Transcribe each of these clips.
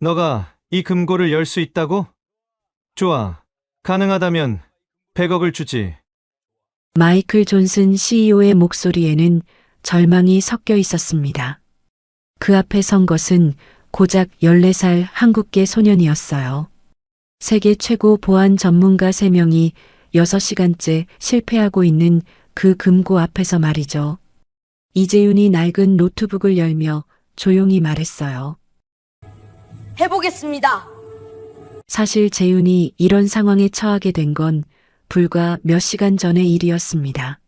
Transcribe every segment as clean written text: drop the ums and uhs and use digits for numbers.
너가 이 금고를 열 수 있다고? 좋아. 가능하다면 100억을 주지. 마이클 존슨 CEO의 목소리에는 절망이 섞여 있었습니다. 그 앞에 선 것은 고작 14살 한국계 소년이었어요. 세계 최고 보안 전문가 3명이 6시간째 실패하고 있는 그 금고 앞에서 말이죠. 이재윤이 낡은 노트북을 열며 조용히 말했어요. 해보겠습니다. 사실 재윤이 이런 상황에 처하게 된 건 불과 몇 시간 전의 일이었습니다.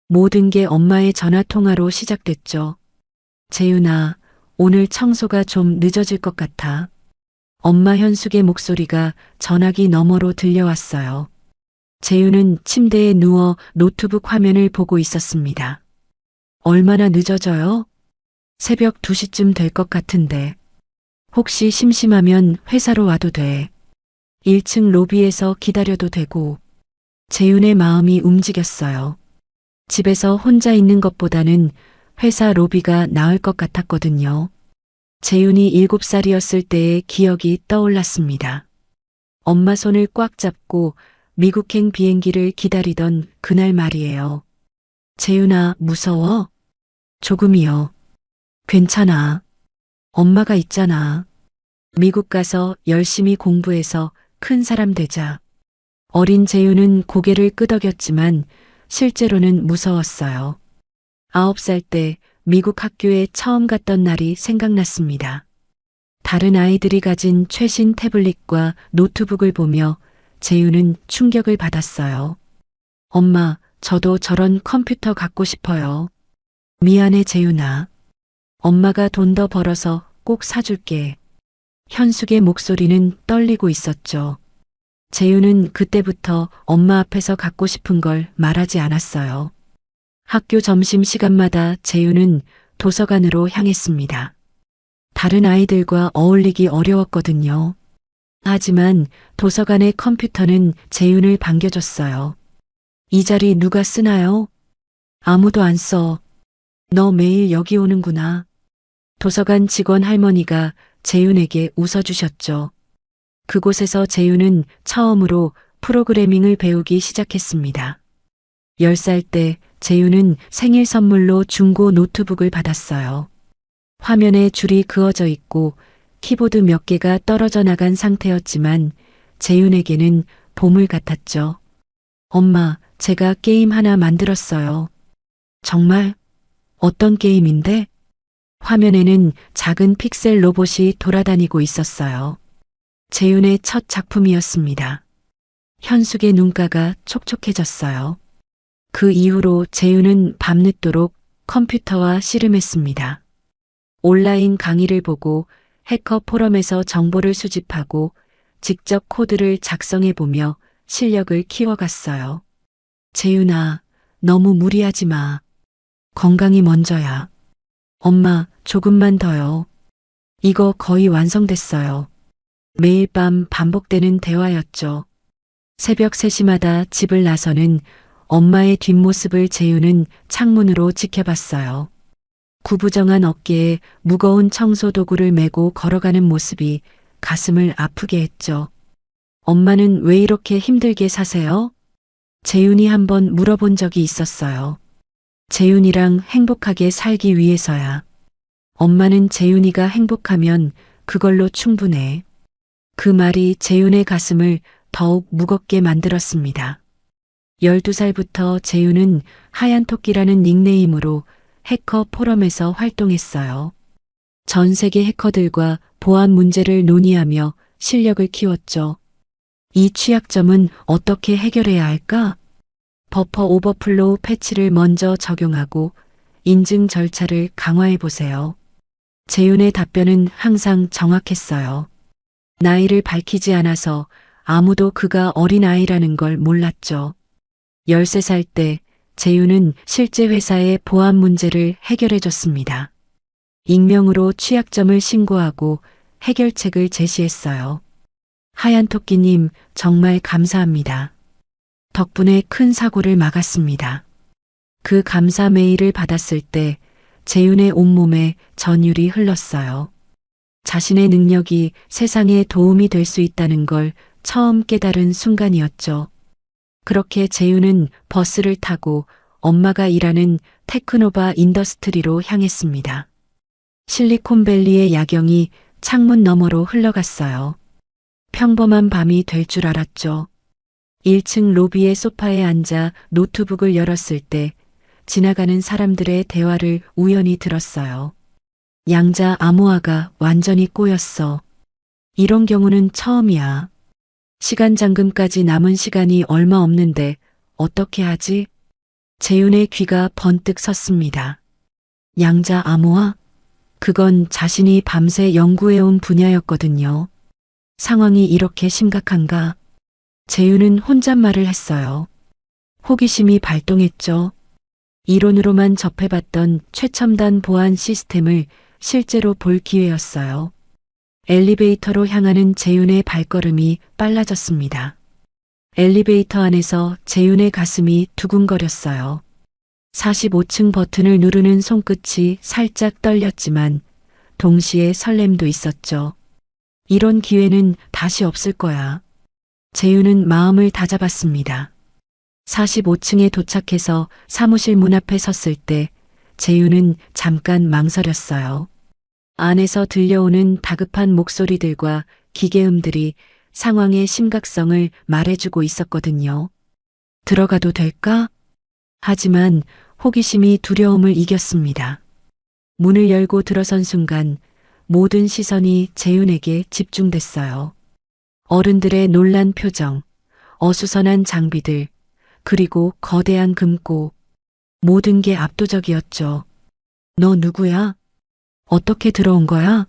모든 게 엄마의 전화 통화로 시작됐죠. 재윤아, 오늘 청소가 좀 늦어질 것 같아. 엄마 현숙의 목소리가 전화기 너머로 들려왔어요. 재윤은 침대에 누워 노트북 화면을 보고 있었습니다. 얼마나 늦어져요? 새벽 2시쯤 될 것 같은데. 혹시 심심하면 회사로 와도 돼. 1층 로비에서 기다려도 되고. 재윤의 마음이 움직였어요. 집에서 혼자 있는 것보다는 회사 로비가 나을 것 같았거든요. 재윤이 7살이었을 때의 기억이 떠올랐습니다. 엄마 손을 꽉 잡고 미국행 비행기를 기다리던 그날 말이에요. 재윤아, 무서워? 조금이요. 괜찮아. 엄마가 있잖아. 미국 가서 열심히 공부해서 큰 사람 되자. 어린 재윤은 고개를 끄덕였지만 실제로는 무서웠어요. 9살 때 미국 학교에 처음 갔던 날이 생각났습니다. 다른 아이들이 가진 최신 태블릿과 노트북을 보며 재윤은 충격을 받았어요. 엄마, 저도 저런 컴퓨터 갖고 싶어요. 미안해, 재윤아. 엄마가 돈 더 벌어서 꼭 사줄게. 현숙의 목소리는 떨리고 있었죠. 재윤은 그때부터 엄마 앞에서 갖고 싶은 걸 말하지 않았어요. 학교 점심시간마다 재윤은 도서관으로 향했습니다. 다른 아이들과 어울리기 어려웠거든요. 하지만 도서관의 컴퓨터는 재윤을 반겨줬어요. 이 자리 누가 쓰나요? 아무도 안 써. 너 매일 여기 오는구나. 도서관 직원 할머니가 재윤에게 웃어주셨죠. 그곳에서 재윤은 처음으로 프로그래밍을 배우기 시작했습니다. 10살 때 재윤은 생일 선물로 중고 노트북을 받았어요. 화면에 줄이 그어져 있고 키보드 몇 개가 떨어져 나간 상태였지만 재윤에게는 보물 같았죠. 엄마, 제가 게임 하나 만들었어요. 정말? 어떤 게임인데? 화면에는 작은 픽셀 로봇이 돌아다니고 있었어요. 재윤의 첫 작품이었습니다. 현숙의 눈가가 촉촉해졌어요. 그 이후로 재윤은 밤늦도록 컴퓨터와 씨름했습니다. 온라인 강의를 보고 해커 포럼에서 정보를 수집하고 직접 코드를 작성해보며 실력을 키워갔어요. 재윤아, 너무 무리하지 마. 건강이 먼저야. 엄마, 조금만 더요. 이거 거의 완성됐어요. 매일 밤 반복되는 대화였죠. 새벽 3시마다 집을 나서는 엄마의 뒷모습을 재윤은 창문으로 지켜봤어요. 구부정한 어깨에 무거운 청소 도구를 메고 걸어가는 모습이 가슴을 아프게 했죠. 엄마는 왜 이렇게 힘들게 사세요? 재윤이 한번 물어본 적이 있었어요. 재윤이랑 행복하게 살기 위해서야. 엄마는 재윤이가 행복하면 그걸로 충분해. 그 말이 재윤의 가슴을 더욱 무겁게 만들었습니다. 12살부터 재윤은 하얀 토끼라는 닉네임으로 해커 포럼에서 활동했어요. 전 세계 해커들과 보안 문제를 논의하며 실력을 키웠죠. 이 취약점은 어떻게 해결해야 할까? 버퍼 오버플로우 패치를 먼저 적용하고 인증 절차를 강화해 보세요. 재윤의 답변은 항상 정확했어요. 나이를 밝히지 않아서 아무도 그가 어린아이라는 걸 몰랐죠. 13살 때 재윤은 실제 회사의 보안 문제를 해결해 줬습니다. 익명으로 취약점을 신고하고 해결책을 제시했어요. 하얀 토끼님, 정말 감사합니다. 덕분에 큰 사고를 막았습니다. 그 감사 메일을 받았을 때 재윤의 온몸에 전율이 흘렀어요. 자신의 능력이 세상에 도움이 될 수 있다는 걸 처음 깨달은 순간이었죠. 그렇게 재윤은 버스를 타고 엄마가 일하는 테크노바 인더스트리로 향했습니다. 실리콘밸리의 야경이 창문 너머로 흘러갔어요. 평범한 밤이 될 줄 알았죠. 1층 로비의 소파에 앉아 노트북을 열었을 때 지나가는 사람들의 대화를 우연히 들었어요. 양자 암호화가 완전히 꼬였어. 이런 경우는 처음이야. 시간 잠금까지 남은 시간이 얼마 없는데 어떻게 하지? 재윤의 귀가 번뜩 섰습니다. 양자 암호화? 그건 자신이 밤새 연구해온 분야였거든요. 상황이 이렇게 심각한가? 재윤은 혼잣말을 했어요. 호기심이 발동했죠. 이론으로만 접해봤던 최첨단 보안 시스템을 실제로 볼 기회였어요. 엘리베이터로 향하는 재윤의 발걸음이 빨라졌습니다. 엘리베이터 안에서 재윤의 가슴이 두근거렸어요. 45층 버튼을 누르는 손끝이 살짝 떨렸지만 동시에 설렘도 있었죠. 이런 기회는 다시 없을 거야. 재윤은 마음을 다잡았습니다. 45층에 도착해서 사무실 문 앞에 섰을 때 재윤은 잠깐 망설였어요. 안에서 들려오는 다급한 목소리들과 기계음들이 상황의 심각성을 말해주고 있었거든요. 들어가도 될까? 하지만 호기심이 두려움을 이겼습니다. 문을 열고 들어선 순간 모든 시선이 재윤에게 집중됐어요. 어른들의 놀란 표정, 어수선한 장비들, 그리고 거대한 금고, 모든 게 압도적이었죠. 너 누구야? 어떻게 들어온 거야?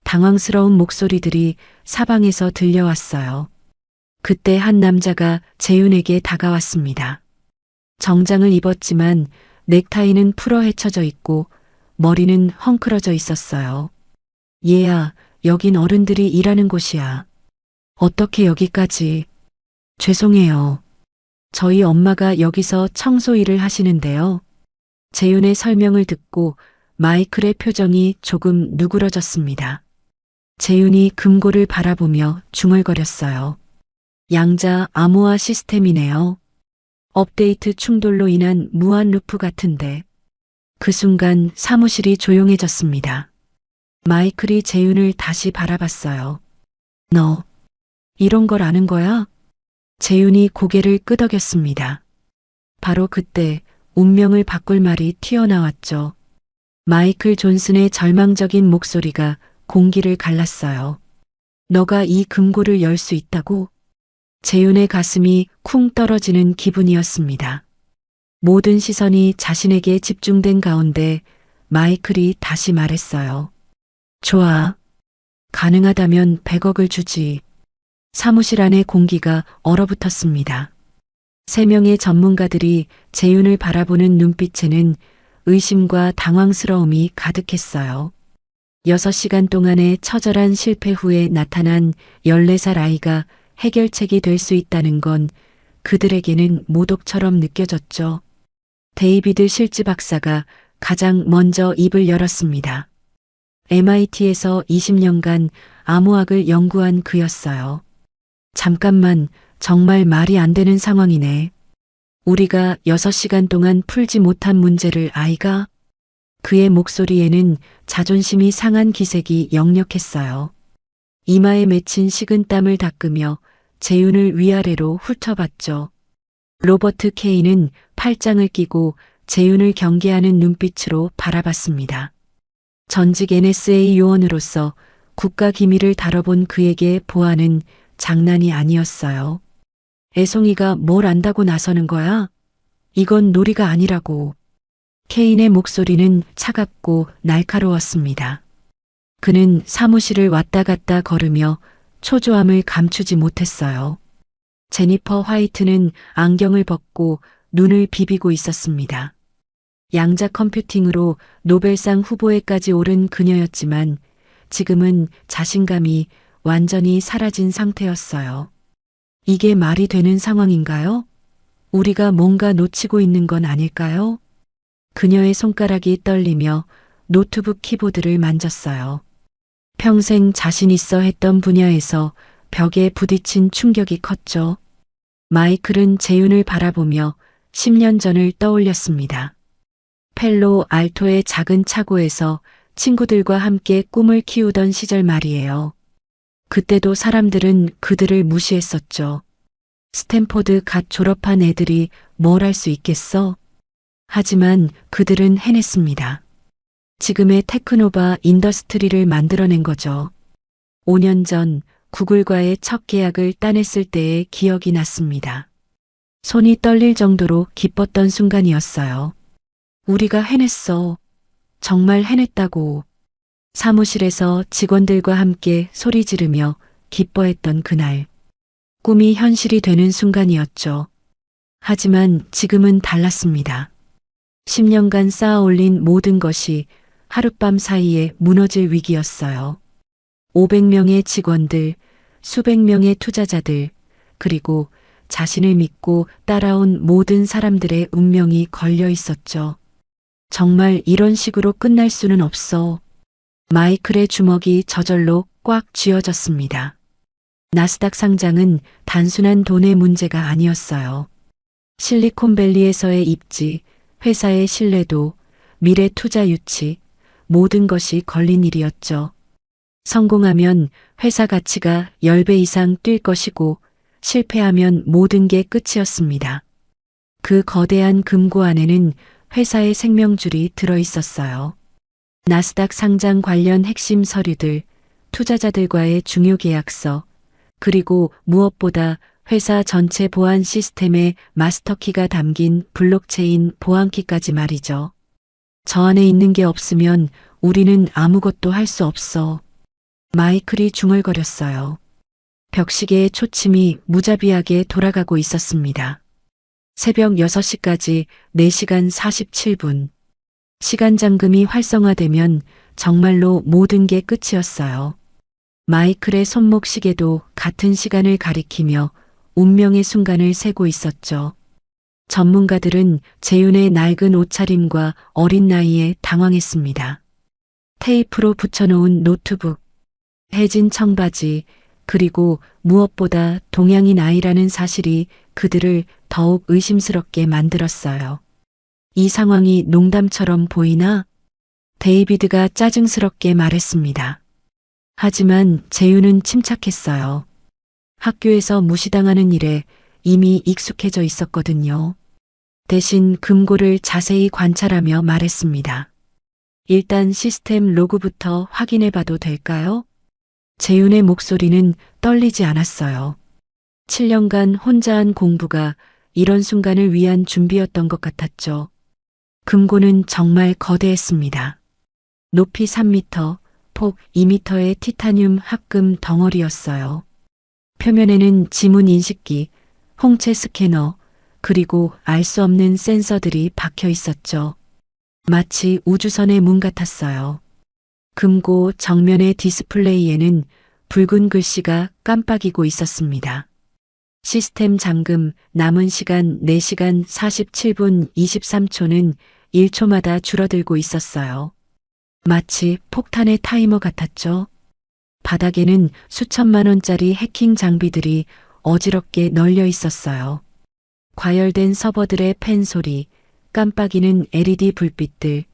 당황스러운 목소리들이 사방에서 들려왔어요. 그때 한 남자가 재윤에게 다가왔습니다. 정장을 입었지만 넥타이는 풀어 헤쳐져 있고 머리는 헝클어져 있었어요. 얘야, 여긴 어른들이 일하는 곳이야. 어떻게 여기까지? 죄송해요. 저희 엄마가 여기서 청소 일을 하시는데요. 재윤의 설명을 듣고 마이클의 표정이 조금 누그러졌습니다. 재윤이 금고를 바라보며 중얼거렸어요. 양자 암호화 시스템이네요. 업데이트 충돌로 인한 무한 루프 같은데. 그 순간 사무실이 조용해졌습니다. 마이클이 재윤을 다시 바라봤어요. 너, 이런 걸 아는 거야? 재윤이 고개를 끄덕였습니다. 바로 그때 운명을 바꿀 말이 튀어나왔죠. 마이클 존슨의 절망적인 목소리가 공기를 갈랐어요. 너가 이 금고를 열 수 있다고? 재윤의 가슴이 쿵 떨어지는 기분이었습니다. 모든 시선이 자신에게 집중된 가운데 마이클이 다시 말했어요. 좋아. 가능하다면 100억을 주지. 사무실 안의 공기가 얼어붙었습니다. 3명의 전문가들이 재윤을 바라보는 눈빛에는 의심과 당황스러움이 가득했어요. 6시간 동안의 처절한 실패 후에 나타난 14살 아이가 해결책이 될 수 있다는 건 그들에게는 모독처럼 느껴졌죠. 데이비드 실즈 박사가 가장 먼저 입을 열었습니다. MIT에서 20년간 암호학을 연구한 그였어요. 잠깐만, 정말 말이 안 되는 상황이네. 우리가 6시간 동안 풀지 못한 문제를 아이가? 그의 목소리에는 자존심이 상한 기색이 역력했어요. 이마에 맺힌 식은땀을 닦으며 재윤을 위아래로 훑어봤죠. 로버트 케이는 팔짱을 끼고 재윤을 경계하는 눈빛으로 바라봤습니다. 전직 NSA 요원으로서 국가 기밀을 다뤄본 그에게 보안은 장난이 아니었어요. 애송이가 뭘 안다고 나서는 거야? 이건 놀이가 아니라고. 케인의 목소리는 차갑고 날카로웠습니다. 그는 사무실을 왔다 갔다 걸으며 초조함을 감추지 못했어요. 제니퍼 화이트는 안경을 벗고 눈을 비비고 있었습니다. 양자 컴퓨팅으로 노벨상 후보에까지 오른 그녀였지만 지금은 자신감이 완전히 사라진 상태였어요. 이게 말이 되는 상황인가요? 우리가 뭔가 놓치고 있는 건 아닐까요? 그녀의 손가락이 떨리며 노트북 키보드를 만졌어요. 평생 자신 있어 했던 분야에서 벽에 부딪힌 충격이 컸죠. 마이클은 재윤을 바라보며 10년 전을 떠올렸습니다. 펠로 알토의 작은 차고에서 친구들과 함께 꿈을 키우던 시절 말이에요. 그때도 사람들은 그들을 무시했었죠. 스탠포드 갓 졸업한 애들이 뭘 할 수 있겠어? 하지만 그들은 해냈습니다. 지금의 테크노바 인더스트리를 만들어낸 거죠. 5년 전 구글과의 첫 계약을 따냈을 때의 기억이 났습니다. 손이 떨릴 정도로 기뻤던 순간이었어요. 우리가 해냈어. 정말 해냈다고. 사무실에서 직원들과 함께 소리 지르며 기뻐했던 그날. 꿈이 현실이 되는 순간이었죠. 하지만 지금은 달랐습니다. 10년간 쌓아 올린 모든 것이 하룻밤 사이에 무너질 위기였어요. 500명의 직원들, 수백 명의 투자자들, 그리고 자신을 믿고 따라온 모든 사람들의 운명이 걸려 있었죠. 정말 이런 식으로 끝날 수는 없어. 마이클의 주먹이 저절로 꽉 쥐어졌습니다. 나스닥 상장은 단순한 돈의 문제가 아니었어요. 실리콘밸리에서의 입지, 회사의 신뢰도, 미래 투자 유치, 모든 것이 걸린 일이었죠. 성공하면 회사 가치가 10배 이상 뛸 것이고 실패하면 모든 게 끝이었습니다. 그 거대한 금고 안에는 회사의 생명줄이 들어 있었어요. 나스닥 상장 관련 핵심 서류들, 투자자들과의 중요 계약서, 그리고 무엇보다 회사 전체 보안 시스템의 마스터키가 담긴 블록체인 보안키까지 말이죠. 저 안에 있는 게 없으면 우리는 아무것도 할 수 없어. 마이클이 중얼거렸어요. 벽시계의 초침이 무자비하게 돌아가고 있었습니다. 새벽 6시까지 4시간 47분. 시간 잠금이 활성화되면 정말로 모든 게 끝이었어요. 마이클의 손목 시계도 같은 시간을 가리키며 운명의 순간을 세고 있었죠. 전문가들은 재윤의 낡은 옷차림과 어린 나이에 당황했습니다. 테이프로 붙여놓은 노트북, 해진 청바지, 그리고 무엇보다 동양인 아이라는 사실이 그들을 더욱 의심스럽게 만들었어요. 이 상황이 농담처럼 보이나? 데이비드가 짜증스럽게 말했습니다. 하지만 재윤은 침착했어요. 학교에서 무시당하는 일에 이미 익숙해져 있었거든요. 대신 금고를 자세히 관찰하며 말했습니다. 일단 시스템 로그부터 확인해 봐도 될까요? 재윤의 목소리는 떨리지 않았어요. 7년간 혼자 한 공부가 이런 순간을 위한 준비였던 것 같았죠. 금고는 정말 거대했습니다. 높이 3m, 폭 2m의 티타늄 합금 덩어리였어요. 표면에는 지문 인식기, 홍채 스캐너, 그리고 알 수 없는 센서들이 박혀 있었죠. 마치 우주선의 문 같았어요. 금고 정면의 디스플레이에는 붉은 글씨가 깜빡이고 있었습니다. 시스템 잠금 남은 시간 4시간 47분 23초는 1초마다 줄어들고 있었어요. 마치 폭탄의 타이머 같았죠. 바닥에는 수천만 원짜리 해킹 장비들이 어지럽게 널려 있었어요. 과열된 서버들의 팬 소리, 깜빡이는 LED 불빛들,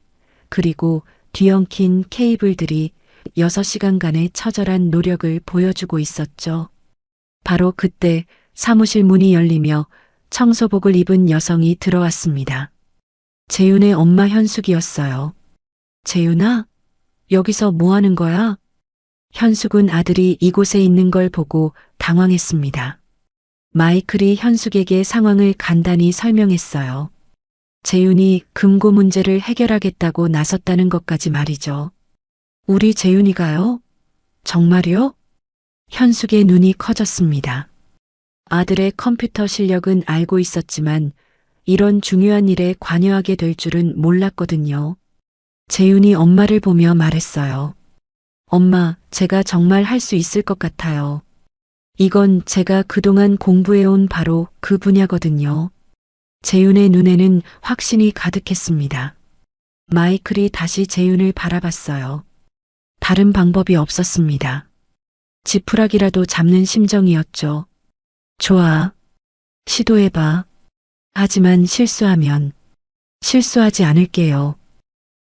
그리고 뒤엉킨 케이블들이 6시간간의 처절한 노력을 보여주고 있었죠. 바로 그때 사무실 문이 열리며 청소복을 입은 여성이 들어왔습니다. 재윤의 엄마 현숙이었어요. 재윤아, 여기서 뭐 하는 거야? 현숙은 아들이 이곳에 있는 걸 보고 당황했습니다. 마이클이 현숙에게 상황을 간단히 설명했어요. 재윤이 금고 문제를 해결하겠다고 나섰다는 것까지 말이죠. 우리 재윤이가요? 정말요? 현숙의 눈이 커졌습니다. 아들의 컴퓨터 실력은 알고 있었지만 이런 중요한 일에 관여하게 될 줄은 몰랐거든요. 재윤이 엄마를 보며 말했어요. 엄마, 제가 정말 할 수 있을 것 같아요. 이건 제가 그동안 공부해온 바로 그 분야거든요. 재윤의 눈에는 확신이 가득했습니다. 마이클이 다시 재윤을 바라봤어요. 다른 방법이 없었습니다. 지푸라기라도 잡는 심정이었죠. 좋아. 시도해봐. 하지만 실수하면 실수하지 않을게요.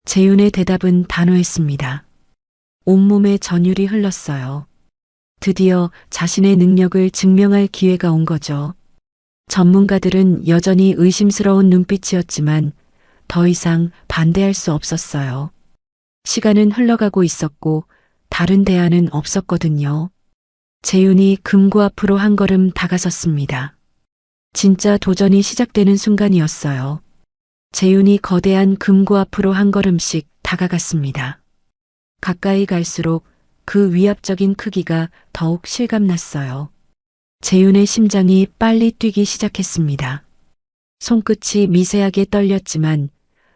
재윤의 대답은 단호했습니다. 온몸에 전율이 흘렀어요. 드디어 자신의 능력을 증명할 기회가 온 거죠. 전문가들은 여전히 의심스러운 눈빛이었지만 더 이상 반대할 수 없었어요. 시간은 흘러가고 있었고 다른 대안은 없었거든요. 재윤이 금고 앞으로 한 걸음 다가섰습니다. 진짜 도전이 시작되는 순간이었어요. 재윤이 거대한 금고 앞으로 한 걸음씩 다가갔습니다. 가까이 갈수록 그 위압적인 크기가 더욱 실감났어요. 재윤의 심장이 빨리 뛰기 시작했습니다. 손끝이 미세하게 떨렸지만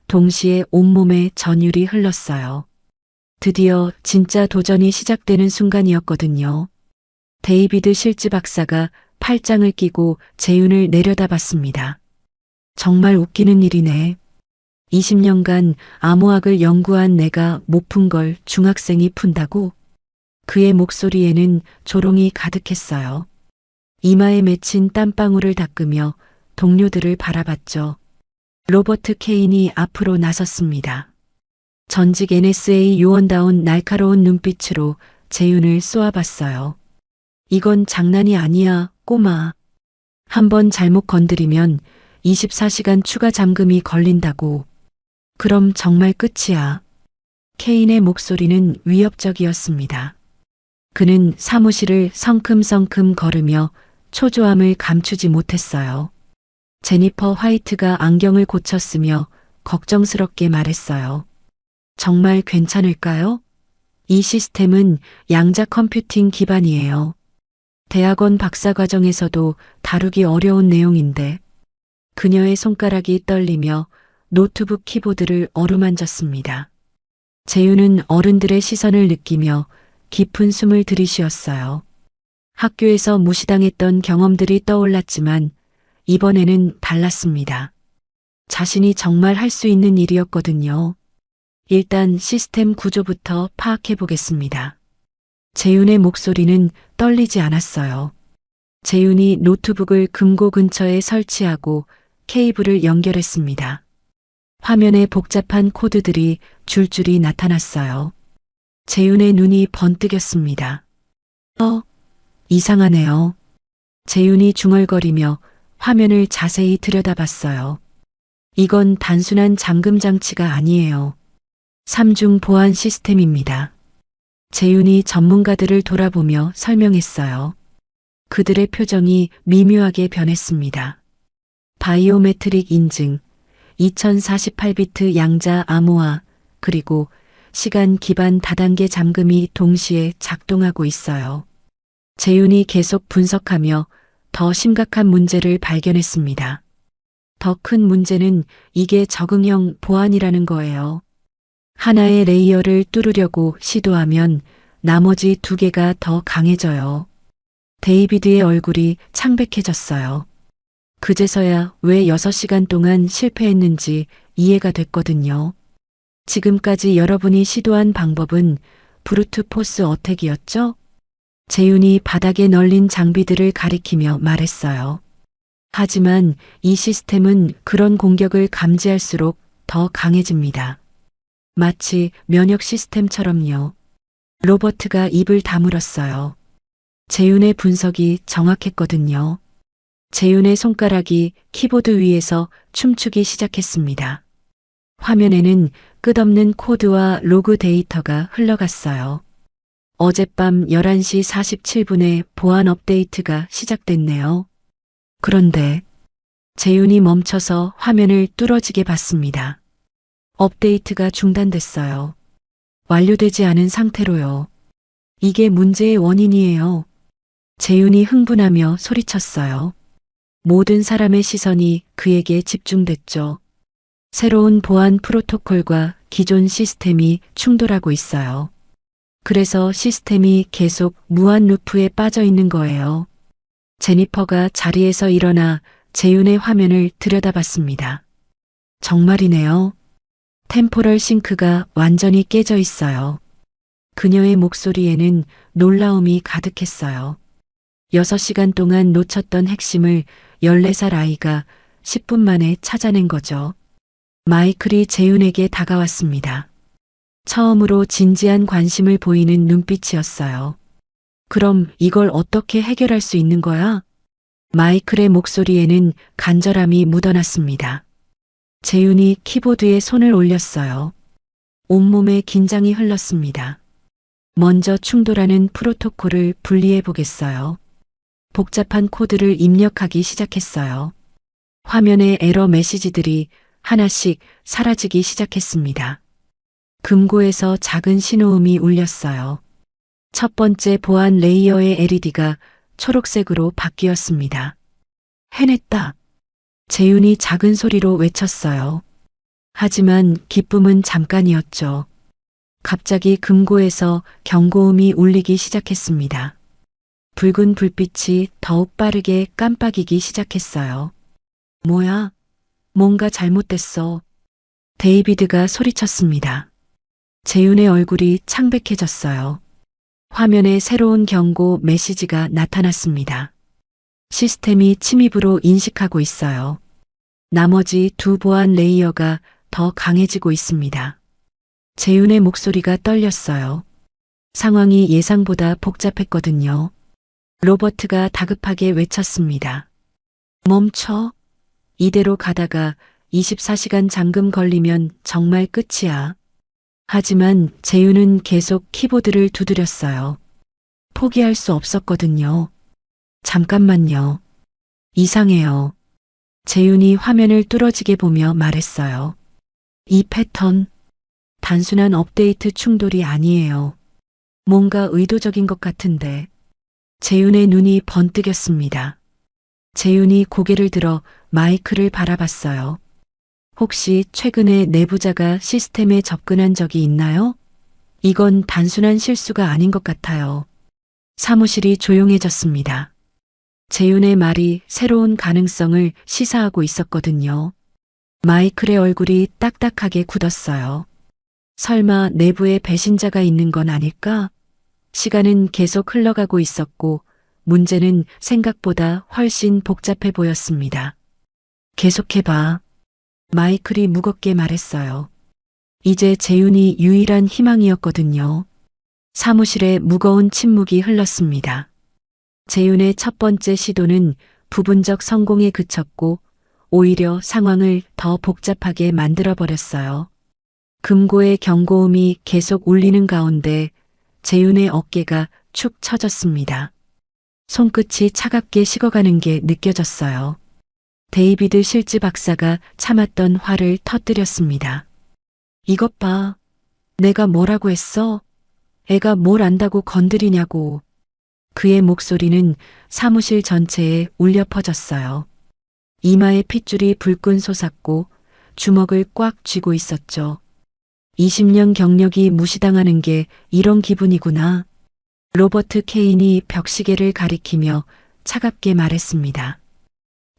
동시에 온몸에 전율이 흘렀어요. 드디어 진짜 도전이 시작되는 순간이었거든요. 데이비드 실즈 박사가 팔짱을 끼고 재윤을 내려다봤습니다. 정말 웃기는 일이네. 20년간 암호학을 연구한 내가 못 푼 걸 중학생이 푼다고? 그의 목소리에는 조롱이 가득했어요. 이마에 맺힌 땀방울을 닦으며 동료들을 바라봤죠. 로버트 케인이 앞으로 나섰습니다. 전직 NSA 요원다운 날카로운 눈빛으로 재윤을 쏘아봤어요. 이건 장난이 아니야, 꼬마. 한번 잘못 건드리면 24시간 추가 잠금이 걸린다고. 그럼 정말 끝이야. 케인의 목소리는 위협적이었습니다. 그는 사무실을 성큼성큼 걸으며 초조함을 감추지 못했어요. 제니퍼 화이트가 안경을 고쳤으며 걱정스럽게 말했어요. 정말 괜찮을까요? 이 시스템은 양자 컴퓨팅 기반이에요. 대학원 박사과정에서도 다루기 어려운 내용인데. 그녀의 손가락이 떨리며 노트북 키보드를 어루만졌습니다. 재윤은 어른들의 시선을 느끼며 깊은 숨을 들이쉬었어요. 학교에서 무시당했던 경험들이 떠올랐지만 이번에는 달랐습니다. 자신이 정말 할 수 있는 일이었거든요. 일단 시스템 구조부터 파악해 보겠습니다. 재윤의 목소리는 떨리지 않았어요. 재윤이 노트북을 금고 근처에 설치하고 케이블을 연결했습니다. 화면에 복잡한 코드들이 줄줄이 나타났어요. 재윤의 눈이 번뜩였습니다. 이상하네요. 재윤이 중얼거리며 화면을 자세히 들여다봤어요. 이건 단순한 잠금 장치가 아니에요. 3중 보안 시스템입니다. 재윤이 전문가들을 돌아보며 설명했어요. 그들의 표정이 미묘하게 변했습니다. 바이오메트릭 인증, 2048비트 양자 암호화, 그리고 시간 기반 다단계 잠금이 동시에 작동하고 있어요. 재윤이 계속 분석하며 더 심각한 문제를 발견했습니다. 더 큰 문제는 이게 적응형 보안이라는 거예요. 하나의 레이어를 뚫으려고 시도하면 나머지 두 개가 더 강해져요. 데이비드의 얼굴이 창백해졌어요. 그제서야 왜 6시간 동안 실패했는지 이해가 됐거든요. 지금까지 여러분이 시도한 방법은 브루트 포스 어택이었죠? 재윤이 바닥에 널린 장비들을 가리키며 말했어요. 하지만 이 시스템은 그런 공격을 감지할수록 더 강해집니다. 마치 면역 시스템처럼요. 로버트가 입을 다물었어요. 재윤의 분석이 정확했거든요. 재윤의 손가락이 키보드 위에서 춤추기 시작했습니다. 화면에는 끝없는 코드와 로그 데이터가 흘러갔어요. 어젯밤 11시 47분에 보안 업데이트가 시작됐네요. 그런데 재윤이 멈춰서 화면을 뚫어지게 봤습니다. 업데이트가 중단됐어요. 완료되지 않은 상태로요. 이게 문제의 원인이에요. 재윤이 흥분하며 소리쳤어요. 모든 사람의 시선이 그에게 집중됐죠. 새로운 보안 프로토콜과 기존 시스템이 충돌하고 있어요. 그래서 시스템이 계속 무한 루프에 빠져 있는 거예요. 제니퍼가 자리에서 일어나 재윤의 화면을 들여다봤습니다. 정말이네요. 템포럴 싱크가 완전히 깨져 있어요. 그녀의 목소리에는 놀라움이 가득했어요. 6시간 동안 놓쳤던 핵심을 14살 아이가 10분 만에 찾아낸 거죠. 마이클이 재윤에게 다가왔습니다. 처음으로 진지한 관심을 보이는 눈빛이었어요. 그럼 이걸 어떻게 해결할 수 있는 거야? 마이클의 목소리에는 간절함이 묻어났습니다. 재윤이 키보드에 손을 올렸어요. 온몸에 긴장이 흘렀습니다. 먼저 충돌하는 프로토콜을 분리해 보겠어요. 복잡한 코드를 입력하기 시작했어요. 화면에 에러 메시지들이 하나씩 사라지기 시작했습니다. 금고에서 작은 신호음이 울렸어요. 첫 번째 보안 레이어의 LED가 초록색으로 바뀌었습니다. 해냈다. 재윤이 작은 소리로 외쳤어요. 하지만 기쁨은 잠깐이었죠. 갑자기 금고에서 경고음이 울리기 시작했습니다. 붉은 불빛이 더욱 빠르게 깜빡이기 시작했어요. 뭐야? 뭔가 잘못됐어. 데이비드가 소리쳤습니다. 재윤의 얼굴이 창백해졌어요. 화면에 새로운 경고 메시지가 나타났습니다. 시스템이 침입으로 인식하고 있어요. 나머지 두 보안 레이어가 더 강해지고 있습니다. 재윤의 목소리가 떨렸어요. 상황이 예상보다 복잡했거든요. 로버트가 다급하게 외쳤습니다. 멈춰. 이대로 가다가 24시간 잠금 걸리면 정말 끝이야. 하지만 재윤은 계속 키보드를 두드렸어요. 포기할 수 없었거든요. 잠깐만요. 이상해요. 재윤이 화면을 뚫어지게 보며 말했어요. 이 패턴, 단순한 업데이트 충돌이 아니에요. 뭔가 의도적인 것 같은데. 재윤의 눈이 번뜩였습니다. 재윤이 고개를 들어 마이클을 바라봤어요. 혹시 최근에 내부자가 시스템에 접근한 적이 있나요? 이건 단순한 실수가 아닌 것 같아요. 사무실이 조용해졌습니다. 재윤의 말이 새로운 가능성을 시사하고 있었거든요. 마이클의 얼굴이 딱딱하게 굳었어요. 설마 내부에 배신자가 있는 건 아닐까? 시간은 계속 흘러가고 있었고 문제는 생각보다 훨씬 복잡해 보였습니다. 계속해봐. 마이클이 무겁게 말했어요. 이제 재윤이 유일한 희망이었거든요. 사무실에 무거운 침묵이 흘렀습니다. 재윤의 첫 번째 시도는 부분적 성공에 그쳤고 오히려 상황을 더 복잡하게 만들어버렸어요. 금고의 경고음이 계속 울리는 가운데 재윤의 어깨가 축 처졌습니다. 손끝이 차갑게 식어가는 게 느껴졌어요. 데이비드 실즈 박사가 참았던 화를 터뜨렸습니다. 이것 봐. 내가 뭐라고 했어? 애가 뭘 안다고 건드리냐고. 그의 목소리는 사무실 전체에 울려 퍼졌어요. 이마에 핏줄이 불끈 솟았고 주먹을 꽉 쥐고 있었죠. 20년 경력이 무시당하는 게 이런 기분이구나. 로버트 케인이 벽시계를 가리키며 차갑게 말했습니다.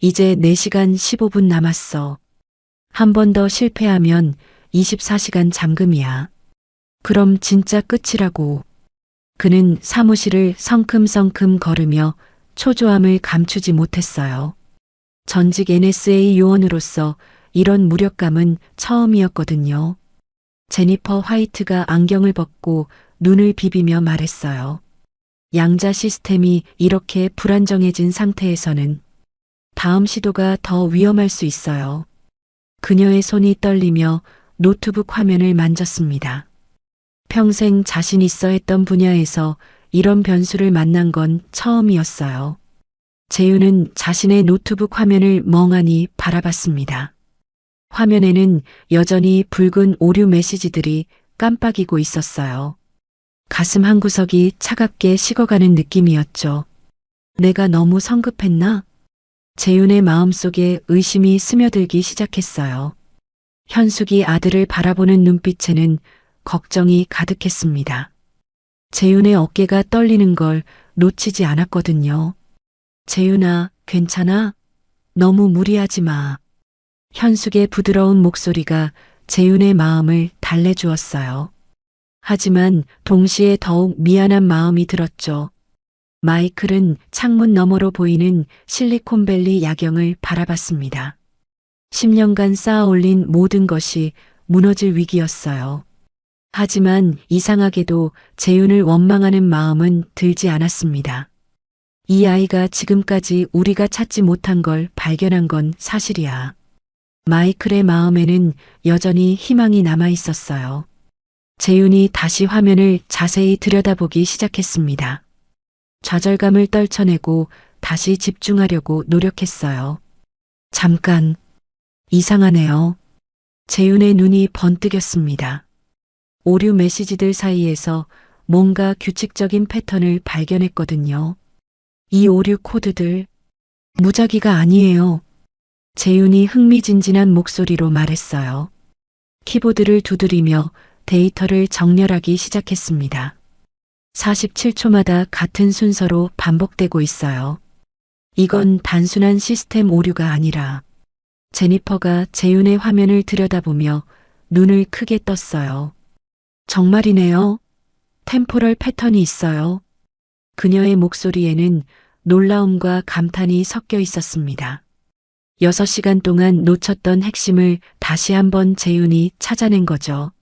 이제 4시간 15분 남았어. 한 번 더 실패하면 24시간 잠금이야. 그럼 진짜 끝이라고. 그는 사무실을 성큼성큼 걸으며 초조함을 감추지 못했어요. 전직 NSA 요원으로서 이런 무력감은 처음이었거든요. 제니퍼 화이트가 안경을 벗고 눈을 비비며 말했어요. 양자 시스템이 이렇게 불안정해진 상태에서는 다음 시도가 더 위험할 수 있어요. 그녀의 손이 떨리며 노트북 화면을 만졌습니다. 평생 자신 있어 했던 분야에서 이런 변수를 만난 건 처음이었어요. 재윤은 자신의 노트북 화면을 멍하니 바라봤습니다. 화면에는 여전히 붉은 오류 메시지들이 깜빡이고 있었어요. 가슴 한구석이 차갑게 식어가는 느낌이었죠. 내가 너무 성급했나? 재윤의 마음속에 의심이 스며들기 시작했어요. 현숙이 아들을 바라보는 눈빛에는 걱정이 가득했습니다. 재윤의 어깨가 떨리는 걸 놓치지 않았거든요. 재윤아, 괜찮아? 너무 무리하지 마. 현숙의 부드러운 목소리가 재윤의 마음을 달래주었어요. 하지만 동시에 더욱 미안한 마음이 들었죠. 마이클은 창문 너머로 보이는 실리콘밸리 야경을 바라봤습니다. 10년간 쌓아 올린 모든 것이 무너질 위기였어요. 하지만 이상하게도 재윤을 원망하는 마음은 들지 않았습니다. 이 아이가 지금까지 우리가 찾지 못한 걸 발견한 건 사실이야. 마이클의 마음에는 여전히 희망이 남아 있었어요. 재윤이 다시 화면을 자세히 들여다보기 시작했습니다. 좌절감을 떨쳐내고 다시 집중하려고 노력했어요. 잠깐, 이상하네요. 재윤의 눈이 번뜩였습니다. 오류 메시지들 사이에서 뭔가 규칙적인 패턴을 발견했거든요. 이 오류 코드들, 무작위가 아니에요. 재윤이 흥미진진한 목소리로 말했어요. 키보드를 두드리며 데이터를 정렬하기 시작했습니다. 47초마다 같은 순서로 반복되고 있어요. 이건 단순한 시스템 오류가 아니라 제니퍼가 재윤의 화면을 들여다보며 눈을 크게 떴어요. 정말이네요. 템포럴 패턴이 있어요. 그녀의 목소리에는 놀라움과 감탄이 섞여 있었습니다. 6시간 동안 놓쳤던 핵심을 다시 한번 재윤이 찾아낸 거죠.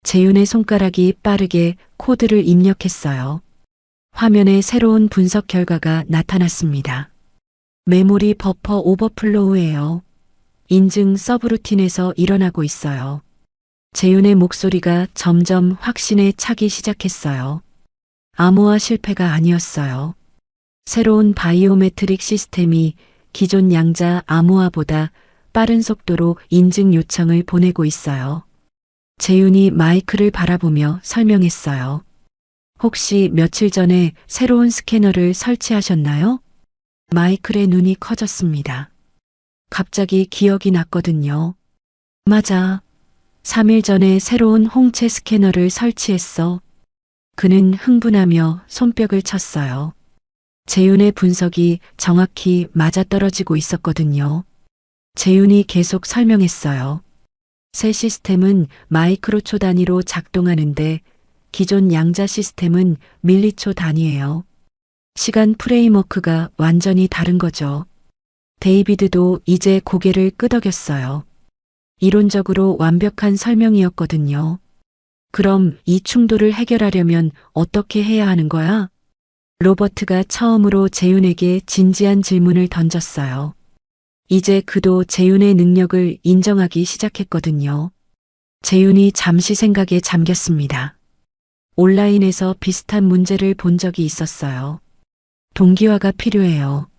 재윤의 손가락이 빠르게 코드를 입력했어요. 화면에 새로운 분석 결과가 나타났습니다. 메모리 버퍼 오버플로우예요. 인증 서브루틴에서 일어나고 있어요. 재윤의 목소리가 점점 확신에 차기 시작했어요. 암호화 실패가 아니었어요. 새로운 바이오메트릭 시스템이 기존 양자 암호화보다 빠른 속도로 인증 요청을 보내고 있어요. 재윤이 마이크를 바라보며 설명했어요. 혹시 며칠 전에 새로운 스캐너를 설치하셨나요? 마이클의 눈이 커졌습니다. 갑자기 기억이 났거든요. 맞아. 3일 전에 새로운 홍채 스캐너를 설치했어. 그는 흥분하며 손뼉을 쳤어요. 재윤의 분석이 정확히 맞아떨어지고 있었거든요. 재윤이 계속 설명했어요. 새 시스템은 마이크로초 단위로 작동하는데 기존 양자 시스템은 밀리초 단위예요. 시간 프레임워크가 완전히 다른 거죠. 데이비드도 이제 고개를 끄덕였어요. 이론적으로 완벽한 설명이었거든요. 그럼 이 충돌을 해결하려면 어떻게 해야 하는 거야? 로버트가 처음으로 재윤에게 진지한 질문을 던졌어요. 이제 그도 재윤의 능력을 인정하기 시작했거든요. 재윤이 잠시 생각에 잠겼습니다. 온라인에서 비슷한 문제를 본 적이 있었어요. 동기화가 필요해요.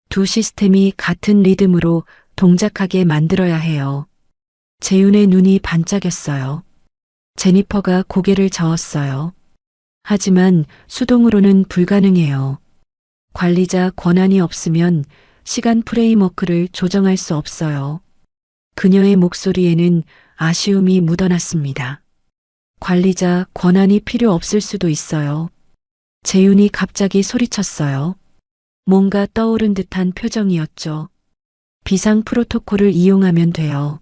두 시스템이 같은 리듬으로 동작하게 만들어야 해요. 재윤의 눈이 반짝였어요. 제니퍼가 고개를 저었어요. 하지만 수동으로는 불가능해요. 관리자 권한이 없으면 시간 프레임워크를 조정할 수 없어요. 그녀의 목소리에는 아쉬움이 묻어났습니다. 관리자 권한이 필요 없을 수도 있어요. 재윤이 갑자기 소리쳤어요. 뭔가 떠오른 듯한 표정이었죠. 비상 프로토콜을 이용하면 돼요.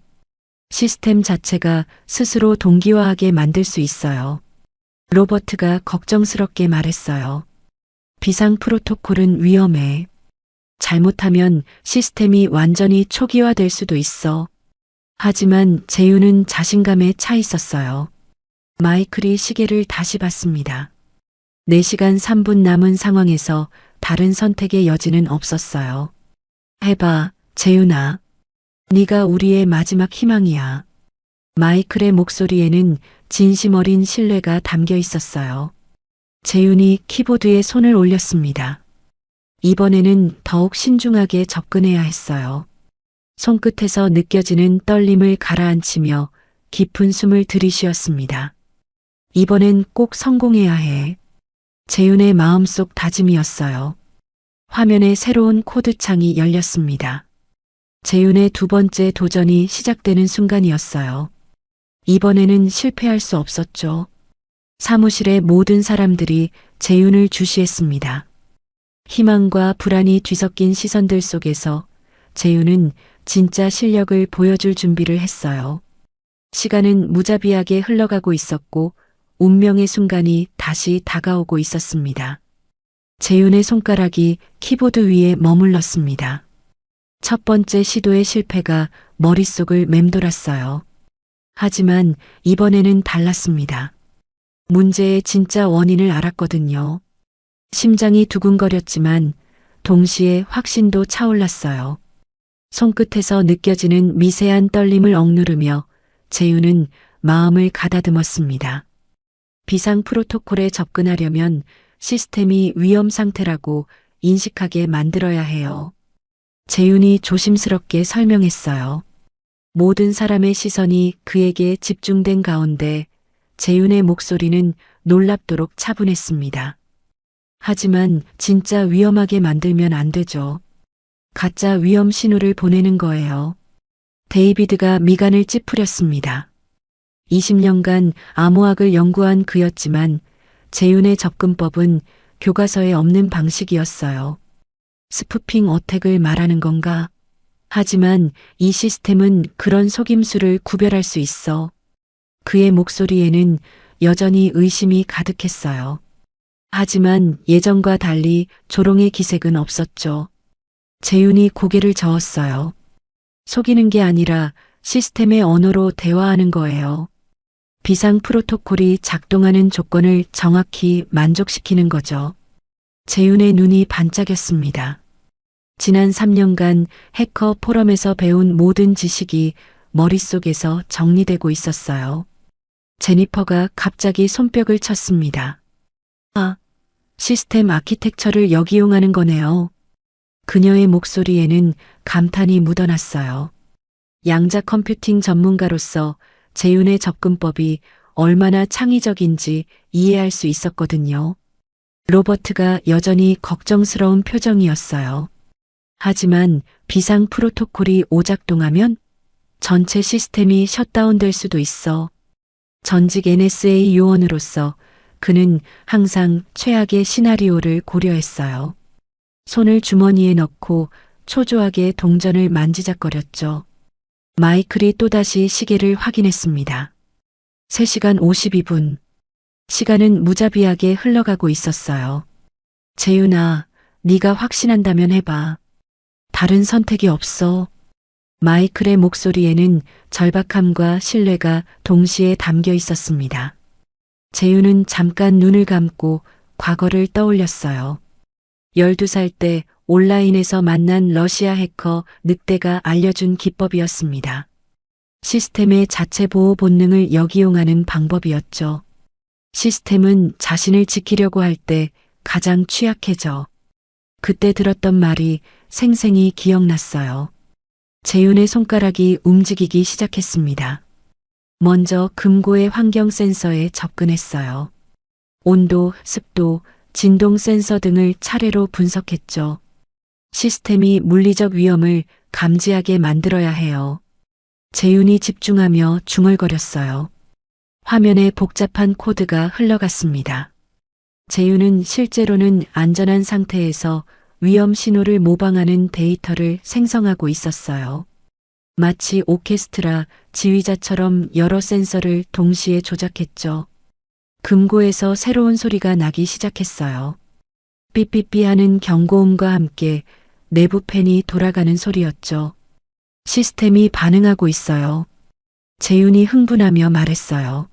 시스템 자체가 스스로 동기화하게 만들 수 있어요. 로버트가 걱정스럽게 말했어요. 비상 프로토콜은 위험해. 잘못하면 시스템이 완전히 초기화될 수도 있어. 하지만 재윤은 자신감에 차 있었어요. 마이클이 시계를 다시 봤습니다. 4시간 3분 남은 상황에서 다른 선택의 여지는 없었어요. 해봐, 재윤아. 네가 우리의 마지막 희망이야. 마이클의 목소리에는 진심 어린 신뢰가 담겨 있었어요. 재윤이 키보드에 손을 올렸습니다. 이번에는 더욱 신중하게 접근해야 했어요. 손끝에서 느껴지는 떨림을 가라앉히며 깊은 숨을 들이쉬었습니다. 이번엔 꼭 성공해야 해. 재윤의 마음속 다짐이었어요. 화면에 새로운 코드창이 열렸습니다. 재윤의 두 번째 도전이 시작되는 순간이었어요. 이번에는 실패할 수 없었죠. 사무실의 모든 사람들이 재윤을 주시했습니다. 희망과 불안이 뒤섞인 시선들 속에서 재윤은 진짜 실력을 보여줄 준비를 했어요. 시간은 무자비하게 흘러가고 있었고 운명의 순간이 다시 다가오고 있었습니다. 재윤의 손가락이 키보드 위에 머물렀습니다. 첫 번째 시도의 실패가 머릿속을 맴돌았어요. 하지만 이번에는 달랐습니다. 문제의 진짜 원인을 알았거든요. 심장이 두근거렸지만 동시에 확신도 차올랐어요. 손끝에서 느껴지는 미세한 떨림을 억누르며 재윤은 마음을 가다듬었습니다. 비상 프로토콜에 접근하려면 시스템이 위험 상태라고 인식하게 만들어야 해요. 재윤이 조심스럽게 설명했어요. 모든 사람의 시선이 그에게 집중된 가운데 재윤의 목소리는 놀랍도록 차분했습니다. 하지만 진짜 위험하게 만들면 안 되죠. 가짜 위험 신호를 보내는 거예요. 데이비드가 미간을 찌푸렸습니다. 20년간 암호학을 연구한 그였지만 재윤의 접근법은 교과서에 없는 방식이었어요. 스푸핑 어택을 말하는 건가? 하지만 이 시스템은 그런 속임수를 구별할 수 있어. 그의 목소리에는 여전히 의심이 가득했어요. 하지만 예전과 달리 조롱의 기색은 없었죠. 재윤이 고개를 저었어요. 속이는 게 아니라 시스템의 언어로 대화하는 거예요. 비상 프로토콜이 작동하는 조건을 정확히 만족시키는 거죠. 재윤의 눈이 반짝였습니다. 지난 3년간 해커 포럼에서 배운 모든 지식이 머릿속에서 정리되고 있었어요. 제니퍼가 갑자기 손뼉을 쳤습니다. 아, 시스템 아키텍처를 역이용하는 거네요. 그녀의 목소리에는 감탄이 묻어났어요. 양자 컴퓨팅 전문가로서 재윤의 접근법이 얼마나 창의적인지 이해할 수 있었거든요. 로버트가 여전히 걱정스러운 표정이었어요. 하지만 비상 프로토콜이 오작동하면 전체 시스템이 셧다운될 수도 있어. 전직 NSA 요원으로서 그는 항상 최악의 시나리오를 고려했어요. 손을 주머니에 넣고 초조하게 동전을 만지작거렸죠. 마이클이 또다시 시계를 확인했습니다. 3시간 52분. 시간은 무자비하게 흘러가고 있었어요. 재윤아, 네가 확신한다면 해봐. 다른 선택이 없어. 마이클의 목소리에는 절박함과 신뢰가 동시에 담겨 있었습니다. 재윤은 잠깐 눈을 감고 과거를 떠올렸어요. 12살 때 온라인에서 만난 러시아 해커 늑대가 알려준 기법이었습니다. 시스템의 자체 보호 본능을 역이용하는 방법이었죠. 시스템은 자신을 지키려고 할 때 가장 취약해져. 그때 들었던 말이 생생히 기억났어요. 재윤의 손가락이 움직이기 시작했습니다. 먼저 금고의 환경 센서에 접근했어요. 온도, 습도, 진동 센서 등을 차례로 분석했죠. 시스템이 물리적 위험을 감지하게 만들어야 해요. 재윤이 집중하며 중얼거렸어요. 화면에 복잡한 코드가 흘러갔습니다. 재윤은 실제로는 안전한 상태에서 위험 신호를 모방하는 데이터를 생성하고 있었어요. 마치 오케스트라 지휘자처럼 여러 센서를 동시에 조작했죠. 금고에서 새로운 소리가 나기 시작했어요. 삐삐삐 하는 경고음과 함께 내부 팬이 돌아가는 소리였죠. 시스템이 반응하고 있어요. 재윤이 흥분하며 말했어요.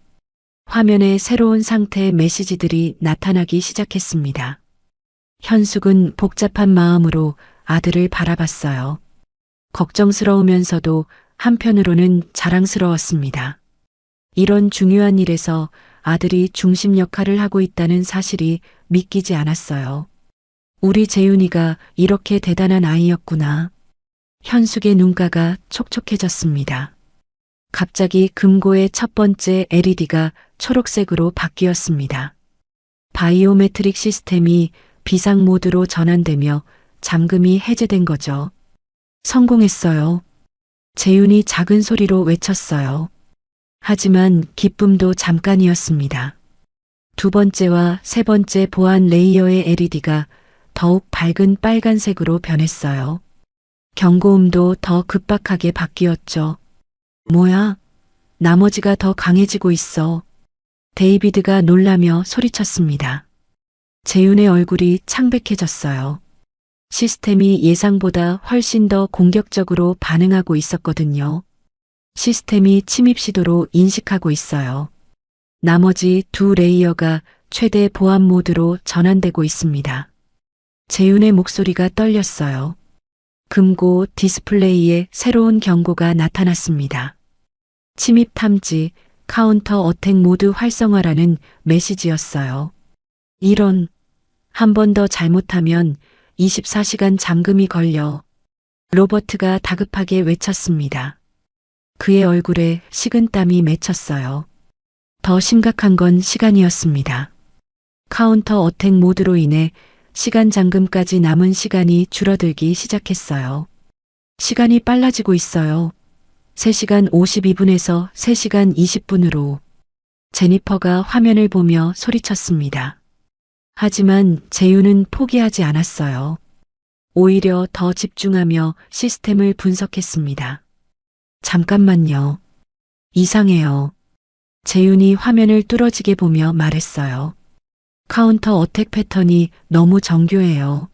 화면에 새로운 상태의 메시지들이 나타나기 시작했습니다. 현숙은 복잡한 마음으로 아들을 바라봤어요. 걱정스러우면서도 한편으로는 자랑스러웠습니다. 이런 중요한 일에서 아들이 중심 역할을 하고 있다는 사실이 믿기지 않았어요. 우리 재윤이가 이렇게 대단한 아이였구나. 현숙의 눈가가 촉촉해졌습니다. 갑자기 금고의 첫 번째 LED가 초록색으로 바뀌었습니다. 바이오메트릭 시스템이 비상 모드로 전환되며 잠금이 해제된 거죠. 성공했어요. 재윤이 작은 소리로 외쳤어요. 하지만 기쁨도 잠깐이었습니다. 두 번째와 세 번째 보안 레이어의 LED가 더욱 밝은 빨간색으로 변했어요. 경고음도 더 급박하게 바뀌었죠. 뭐야? 나머지가 더 강해지고 있어. 데이비드가 놀라며 소리쳤습니다. 재윤의 얼굴이 창백해졌어요. 시스템이 예상보다 훨씬 더 공격적으로 반응하고 있었거든요. 시스템이 침입 시도로 인식하고 있어요. 나머지 두 레이어가 최대 보안 모드로 전환되고 있습니다. 재윤의 목소리가 떨렸어요. 금고 디스플레이에 새로운 경고가 나타났습니다. 침입 탐지, 카운터 어택 모드 활성화라는 메시지였어요. 이런, 한 번 더 잘못하면 24시간 잠금이 걸려. 로버트가 다급하게 외쳤습니다. 그의 얼굴에 식은땀이 맺혔어요. 더 심각한 건 시간이었습니다. 카운터 어택 모드로 인해 시간 잠금까지 남은 시간이 줄어들기 시작했어요. 시간이 빨라지고 있어요. 3시간 52분에서 3시간 20분으로. 제니퍼가 화면을 보며 소리쳤습니다. 하지만 재윤은 포기하지 않았어요. 오히려 더 집중하며 시스템을 분석했습니다. 잠깐만요. 이상해요. 재윤이 화면을 뚫어지게 보며 말했어요. 카운터 어택 패턴이 너무 정교해요.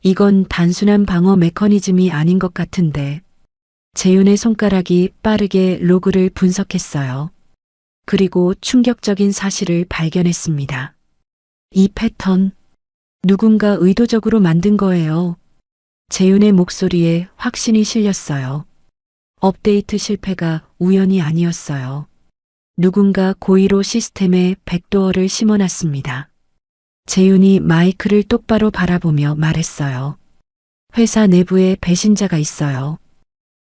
이건 단순한 방어 메커니즘이 아닌 것 같은데. 재윤의 손가락이 빠르게 로그를 분석했어요. 그리고 충격적인 사실을 발견했습니다. 이 패턴, 누군가 의도적으로 만든 거예요. 재윤의 목소리에 확신이 실렸어요. 업데이트 실패가 우연이 아니었어요. 누군가 고의로 시스템에 백도어를 심어놨습니다. 재윤이 마이크를 똑바로 바라보며 말했어요. 회사 내부에 배신자가 있어요.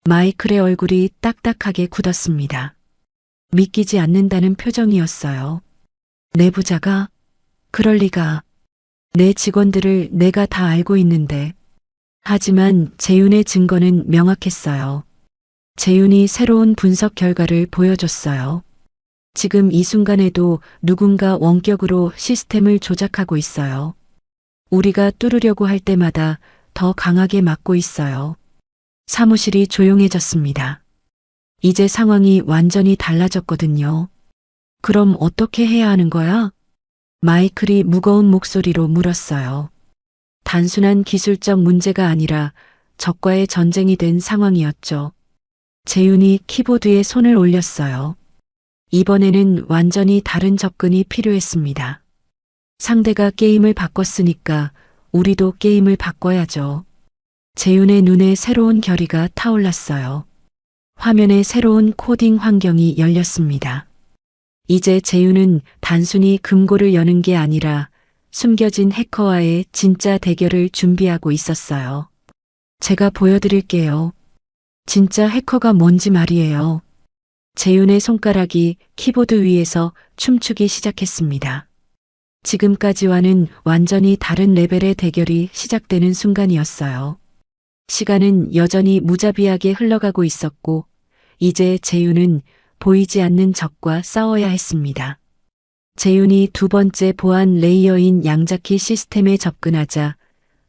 마이클의 얼굴이 딱딱하게 굳었습니다. 믿기지 않는다는 표정이었어요. 내부자가? 그럴 리가. 내 직원들을 내가 다 알고 있는데. 하지만 재윤의 증거는 명확했어요. 재윤이 새로운 분석 결과를 보여줬어요. 지금 이 순간에도 누군가 원격으로 시스템을 조작하고 있어요. 우리가 뚫으려고 할 때마다 더 강하게 막고 있어요. 사무실이 조용해졌습니다. 이제 상황이 완전히 달라졌거든요. 그럼 어떻게 해야 하는 거야? 마이클이 무거운 목소리로 물었어요. 단순한 기술적 문제가 아니라 적과의 전쟁이 된 상황이었죠. 재윤이 키보드에 손을 올렸어요. 이번에는 완전히 다른 접근이 필요했습니다. 상대가 게임을 바꿨으니까 우리도 게임을 바꿔야죠. 재윤의 눈에 새로운 결의가 타올랐어요. 화면에 새로운 코딩 환경이 열렸습니다. 이제 재윤은 단순히 금고를 여는 게 아니라 숨겨진 해커와의 진짜 대결을 준비하고 있었어요. 제가 보여드릴게요. 진짜 해커가 뭔지 말이에요. 재윤의 손가락이 키보드 위에서 춤추기 시작했습니다. 지금까지와는 완전히 다른 레벨의 대결이 시작되는 순간이었어요. 시간은 여전히 무자비하게 흘러가고 있었고, 이제 재윤은 보이지 않는 적과 싸워야 했습니다. 재윤이 두 번째 보안 레이어인 양자키 시스템에 접근하자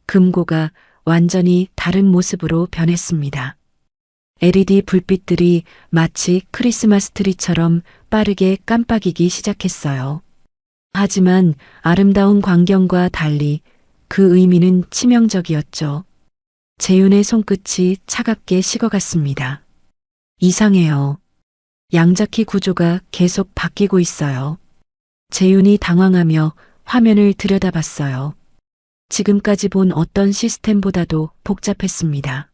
금고가 완전히 다른 모습으로 변했습니다. LED 불빛들이 마치 크리스마스 트리처럼 빠르게 깜빡이기 시작했어요. 하지만 아름다운 광경과 달리 그 의미는 치명적이었죠. 재윤의 손끝이 차갑게 식어갔습니다. 이상해요. 양자키 구조가 계속 바뀌고 있어요. 재윤이 당황하며 화면을 들여다봤어요. 지금까지 본 어떤 시스템보다도 복잡했습니다.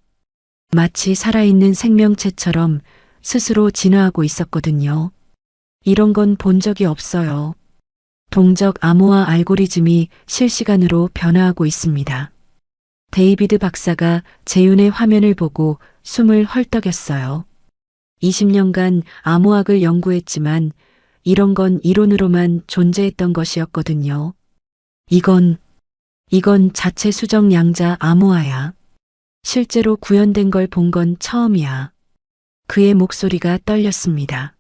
마치 살아있는 생명체처럼 스스로 진화하고 있었거든요. 이런 건 본 적이 없어요. 동적 암호화 알고리즘이 실시간으로 변화하고 있습니다. 데이비드 박사가 재윤의 화면을 보고 숨을 헐떡였어요. 20년간 암호학을 연구했지만 이런 건 이론으로만 존재했던 것이었거든요. 이건 자체 수정 양자 암호화야. 실제로 구현된 걸 본 건 처음이야. 그의 목소리가 떨렸습니다.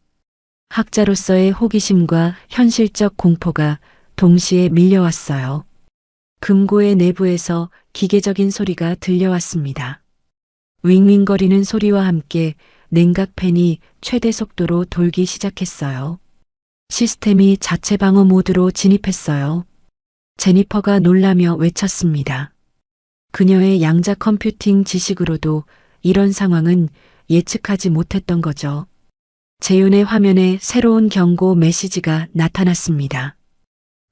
학자로서의 호기심과 현실적 공포가 동시에 밀려왔어요. 금고의 내부에서 기계적인 소리가 들려왔습니다. 윙윙거리는 소리와 함께 냉각팬이 최대 속도로 돌기 시작했어요. 시스템이 자체 방어 모드로 진입했어요. 제니퍼가 놀라며 외쳤습니다. 그녀의 양자 컴퓨팅 지식으로도 이런 상황은 예측하지 못했던 거죠. 재윤의 화면에 새로운 경고 메시지가 나타났습니다.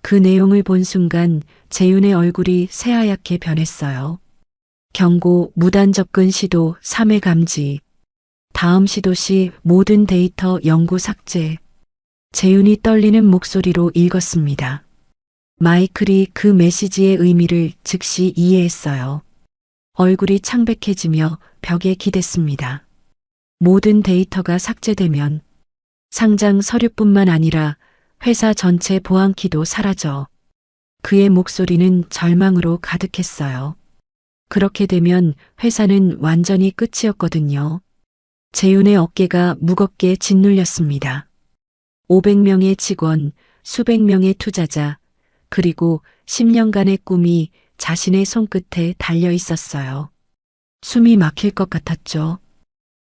그 내용을 본 순간 재윤의 얼굴이 새하얗게 변했어요. 경고 무단 접근 시도 3회 감지. 다음 시도 시 모든 데이터 영구 삭제. 재윤이 떨리는 목소리로 읽었습니다. 마이클이 그 메시지의 의미를 즉시 이해했어요. 얼굴이 창백해지며 벽에 기댔습니다. 모든 데이터가 삭제되면 상장 서류뿐만 아니라 회사 전체 보안키도 사라져. 그의 목소리는 절망으로 가득했어요. 그렇게 되면 회사는 완전히 끝이었거든요. 재윤의 어깨가 무겁게 짓눌렸습니다. 500명의 직원, 수백 명의 투자자, 그리고 10년간의 꿈이 자신의 손끝에 달려 있었어요. 숨이 막힐 것 같았죠.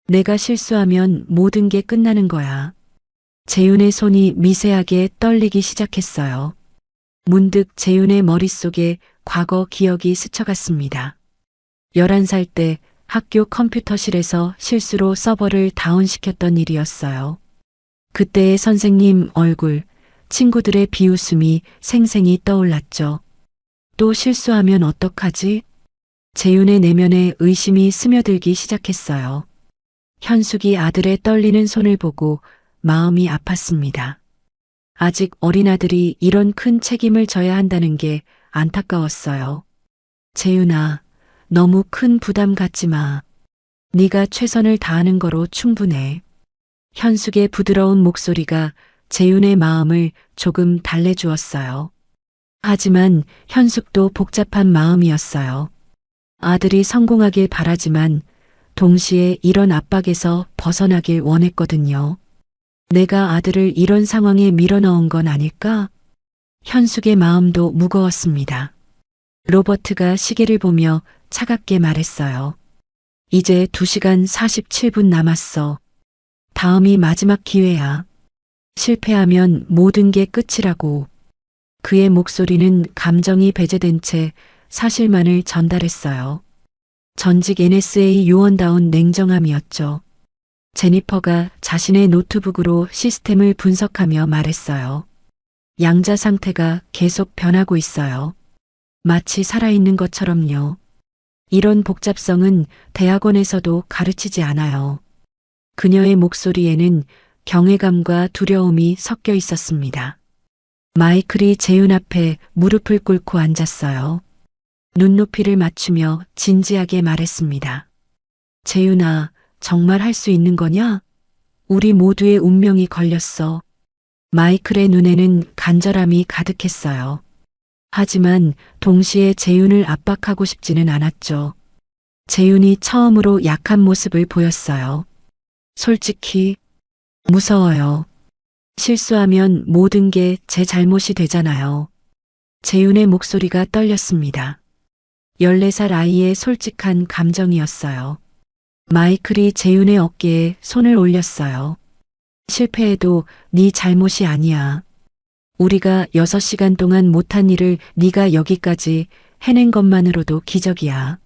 내가 실수하면 모든 게 끝나는 거야. 재윤의 손이 미세하게 떨리기 시작했어요. 문득 재윤의 머릿속에 과거 기억이 스쳐갔습니다. 11살 때 학교 컴퓨터실에서 실수로 서버를 다운시켰던 일이었어요. 그때의 선생님 얼굴, 친구들의 비웃음이 생생히 떠올랐죠. 또 실수하면 어떡하지? 재윤의 내면에 의심이 스며들기 시작했어요. 현숙이 아들의 떨리는 손을 보고 마음이 아팠습니다. 아직 어린 아들이 이런 큰 책임을 져야 한다는 게 안타까웠어요. 재윤아, 너무 큰 부담 갖지 마. 네가 최선을 다하는 거로 충분해. 현숙의 부드러운 목소리가 재윤의 마음을 조금 달래주었어요. 하지만 현숙도 복잡한 마음이었어요. 아들이 성공하길 바라지만 동시에 이런 압박에서 벗어나길 원했거든요. 내가 아들을 이런 상황에 밀어넣은 건 아닐까? 현숙의 마음도 무거웠습니다. 로버트가 시계를 보며 차갑게 말했어요. 이제 2시간 47분 남았어. 다음이 마지막 기회야. 실패하면 모든 게 끝이라고. 그의 목소리는 감정이 배제된 채 사실만을 전달했어요. 전직 NSA 요원다운 냉정함이었죠. 제니퍼가 자신의 노트북으로 시스템을 분석하며 말했어요. 양자 상태가 계속 변하고 있어요. 마치 살아있는 것처럼요. 이런 복잡성은 대학원에서도 가르치지 않아요. 그녀의 목소리에는 경외감과 두려움이 섞여 있었습니다. 마이클이 재윤 앞에 무릎을 꿇고 앉았어요. 눈높이를 맞추며 진지하게 말했습니다. 재윤아, 정말 할 수 있는 거냐? 우리 모두의 운명이 걸렸어. 마이클의 눈에는 간절함이 가득했어요. 하지만 동시에 재윤을 압박하고 싶지는 않았죠. 재윤이 처음으로 약한 모습을 보였어요. 솔직히 무서워요. 실수하면 모든 게 제 잘못이 되잖아요. 재윤의 목소리가 떨렸습니다. 14살 아이의 솔직한 감정이었어요. 마이클이 재윤의 어깨에 손을 올렸어요. 실패해도 네 잘못이 아니야. 우리가 6시간 동안 못한 일을 네가 여기까지 해낸 것만으로도 기적이야.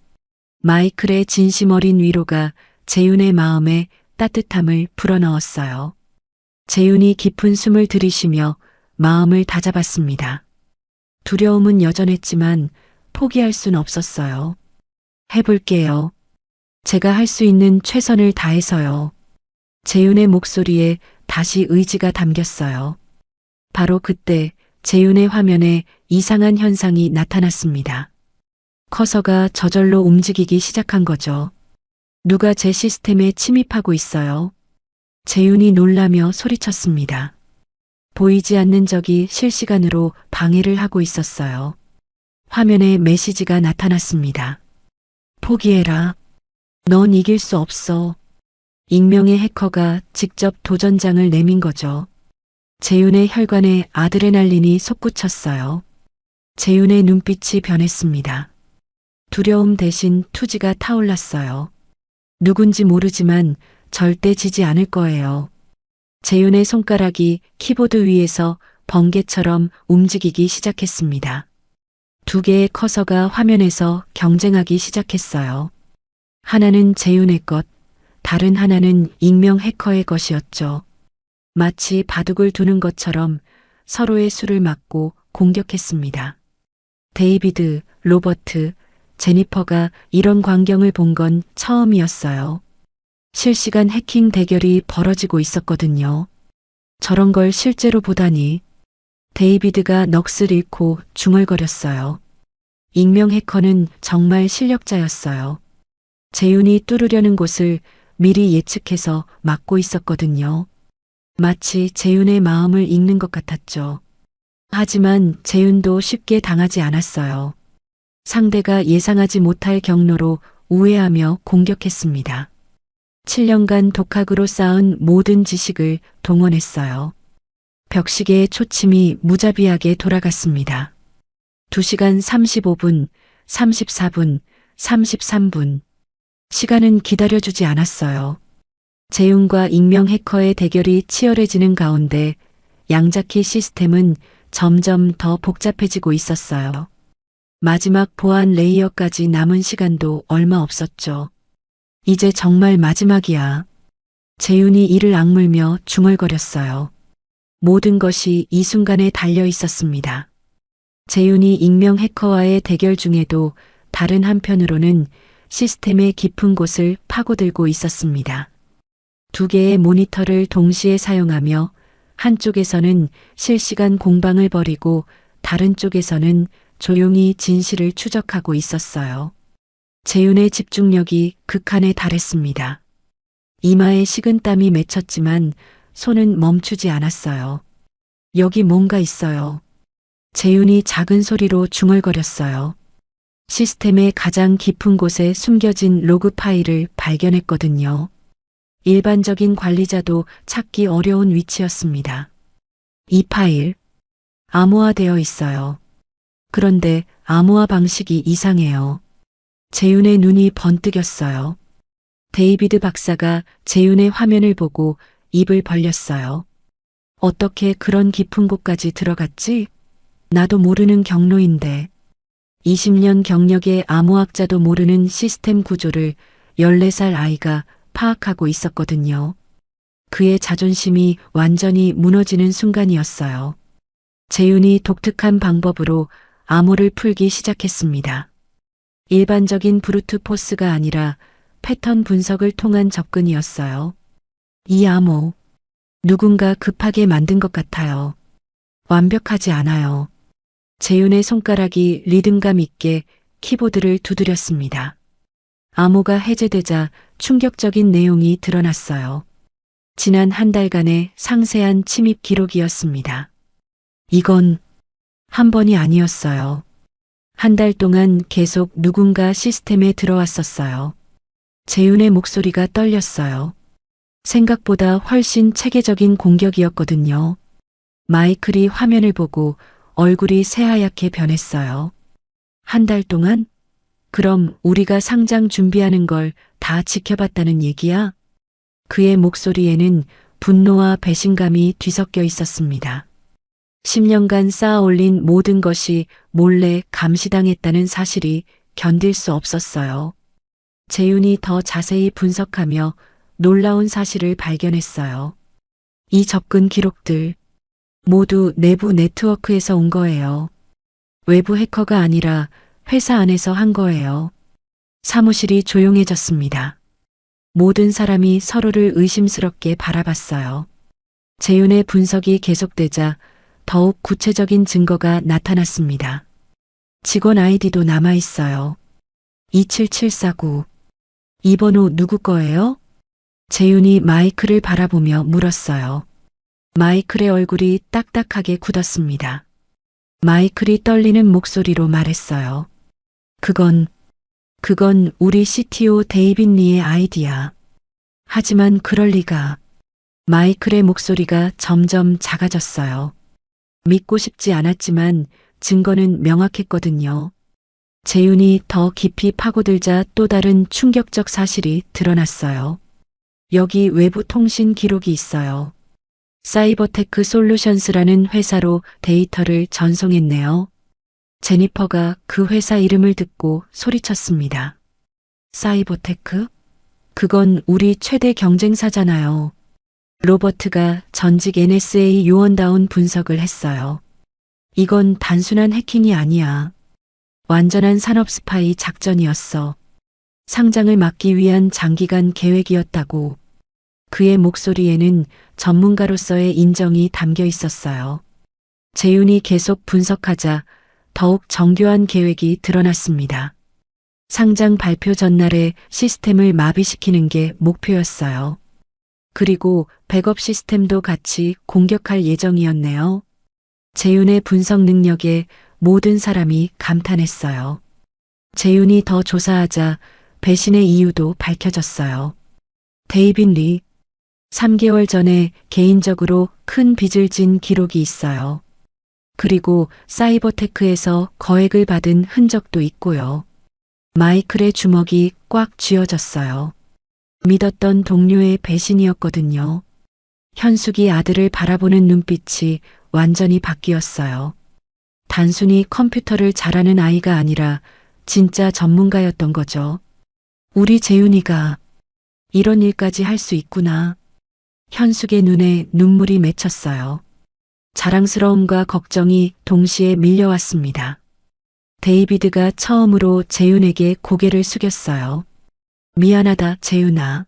마이클의 진심 어린 위로가 재윤의 마음에 따뜻함을 불어넣었어요. 재윤이 깊은 숨을 들이쉬며 마음을 다잡았습니다. 두려움은 여전했지만 포기할 순 없었어요. 해볼게요. 제가 할 수 있는 최선을 다해서요. 재윤의 목소리에 다시 의지가 담겼어요. 바로 그때 재윤의 화면에 이상한 현상이 나타났습니다. 커서가 저절로 움직이기 시작한 거죠. 누가 제 시스템에 침입하고 있어요. 재윤이 놀라며 소리쳤습니다. 보이지 않는 적이 실시간으로 방해를 하고 있었어요. 화면에 메시지가 나타났습니다. 포기해라. 넌 이길 수 없어. 익명의 해커가 직접 도전장을 내민 거죠. 재윤의 혈관에 아드레날린이 솟구쳤어요. 재윤의 눈빛이 변했습니다. 두려움 대신 투지가 타올랐어요. 누군지 모르지만 절대 지지 않을 거예요. 재윤의 손가락이 키보드 위에서 번개처럼 움직이기 시작했습니다. 두 개의 커서가 화면에서 경쟁하기 시작했어요. 하나는 재윤의 것, 다른 하나는 익명 해커의 것이었죠. 마치 바둑을 두는 것처럼 서로의 수를 맞고 공격했습니다. 데이비드, 로버트, 제니퍼가 이런 광경을 본 건 처음이었어요. 실시간 해킹 대결이 벌어지고 있었거든요. 저런 걸 실제로 보다니. 데이비드가 넋을 잃고 중얼거렸어요. 익명 해커는 정말 실력자였어요. 재윤이 뚫으려는 곳을 미리 예측해서 막고 있었거든요. 마치 재윤의 마음을 읽는 것 같았죠. 하지만 재윤도 쉽게 당하지 않았어요. 상대가 예상하지 못할 경로로 우회하며 공격했습니다. 7년간 독학으로 쌓은 모든 지식을 동원했어요. 벽시계의 초침이 무자비하게 돌아갔습니다. 2시간 35분, 34분, 33분. 시간은 기다려주지 않았어요. 재윤과 익명 해커의 대결이 치열해지는 가운데 양자키 시스템은 점점 더 복잡해지고 있었어요. 마지막 보안 레이어까지 남은 시간도 얼마 없었죠. 이제 정말 마지막이야. 재윤이 이를 악물며 중얼거렸어요. 모든 것이 이 순간에 달려 있었습니다. 재윤이 익명 해커와의 대결 중에도 다른 한편으로는 시스템의 깊은 곳을 파고들고 있었습니다. 두 개의 모니터를 동시에 사용하며 한쪽에서는 실시간 공방을 벌이고 다른 쪽에서는 조용히 진실을 추적하고 있었어요. 재윤의 집중력이 극한에 달했습니다. 이마에 식은땀이 맺혔지만 손은 멈추지 않았어요. 여기 뭔가 있어요. 재윤이 작은 소리로 중얼거렸어요. 시스템의 가장 깊은 곳에 숨겨진 로그 파일을 발견했거든요. 일반적인 관리자도 찾기 어려운 위치였습니다. 이 파일, 암호화되어 있어요. 그런데 암호화 방식이 이상해요. 재윤의 눈이 번뜩였어요. 데이비드 박사가 재윤의 화면을 보고 입을 벌렸어요. 어떻게 그런 깊은 곳까지 들어갔지? 나도 모르는 경로인데. 20년 경력의 암호학자도 모르는 시스템 구조를 14살 아이가 파악하고 있었거든요. 그의 자존심이 완전히 무너지는 순간이었어요. 재윤이 독특한 방법으로 암호를 풀기 시작했습니다. 일반적인 브루트 포스가 아니라 패턴 분석을 통한 접근이었어요. 이 암호, 누군가 급하게 만든 것 같아요. 완벽하지 않아요. 재윤의 손가락이 리듬감 있게 키보드를 두드렸습니다. 암호가 해제되자 충격적인 내용이 드러났어요. 지난 한 달간의 상세한 침입 기록이었습니다. 이건 한 번이 아니었어요. 한 달 동안 계속 누군가 시스템에 들어왔었어요. 재윤의 목소리가 떨렸어요. 생각보다 훨씬 체계적인 공격이었거든요. 마이클이 화면을 보고 얼굴이 새하얗게 변했어요. 한 달 동안? 그럼 우리가 상장 준비하는 걸 다 지켜봤다는 얘기야? 그의 목소리에는 분노와 배신감이 뒤섞여 있었습니다. 10년간 쌓아 올린 모든 것이 몰래 감시당했다는 사실이 견딜 수 없었어요. 재윤이 더 자세히 분석하며 놀라운 사실을 발견했어요. 이 접근 기록들 모두 내부 네트워크에서 온 거예요. 외부 해커가 아니라 회사 안에서 한 거예요. 사무실이 조용해졌습니다. 모든 사람이 서로를 의심스럽게 바라봤어요. 재윤의 분석이 계속되자 더욱 구체적인 증거가 나타났습니다. 직원 아이디도 남아있어요. 27749. 이 번호 누구 거예요? 재윤이 마이클을 바라보며 물었어요. 마이클의 얼굴이 딱딱하게 굳었습니다. 마이클이 떨리는 목소리로 말했어요. 그건 우리 CTO 데이빗 리의 아이디야. 하지만 그럴 리가. 마이클의 목소리가 점점 작아졌어요. 믿고 싶지 않았지만 증거는 명확했거든요. 재윤이 더 깊이 파고들자 또 다른 충격적 사실이 드러났어요. 여기 외부 통신 기록이 있어요. 사이버테크 솔루션스라는 회사로 데이터를 전송했네요. 제니퍼가 그 회사 이름을 듣고 소리쳤습니다. 사이버테크? 그건 우리 최대 경쟁사잖아요. 로버트가 전직 NSA 요원다운 분석을 했어요. 이건 단순한 해킹이 아니야. 완전한 산업 스파이 작전이었어. 상장을 막기 위한 장기간 계획이었다고. 그의 목소리에는 전문가로서의 인정이 담겨 있었어요. 재윤이 계속 분석하자 더욱 정교한 계획이 드러났습니다. 상장 발표 전날에 시스템을 마비시키는 게 목표였어요. 그리고 백업 시스템도 같이 공격할 예정이었네요. 재윤의 분석 능력에 모든 사람이 감탄했어요. 재윤이 더 조사하자 배신의 이유도 밝혀졌어요. 데이빗 리, 3개월 전에 개인적으로 큰 빚을 진 기록이 있어요. 그리고 사이버테크에서 거액을 받은 흔적도 있고요. 마이클의 주먹이 꽉 쥐어졌어요. 믿었던 동료의 배신이었거든요. 현숙이 아들을 바라보는 눈빛이 완전히 바뀌었어요. 단순히 컴퓨터를 잘하는 아이가 아니라 진짜 전문가였던 거죠. 우리 재윤이가 이런 일까지 할 수 있구나. 현숙의 눈에 눈물이 맺혔어요. 자랑스러움과 걱정이 동시에 밀려왔습니다. 데이비드가 처음으로 재윤에게 고개를 숙였어요. 미안하다, 재윤아.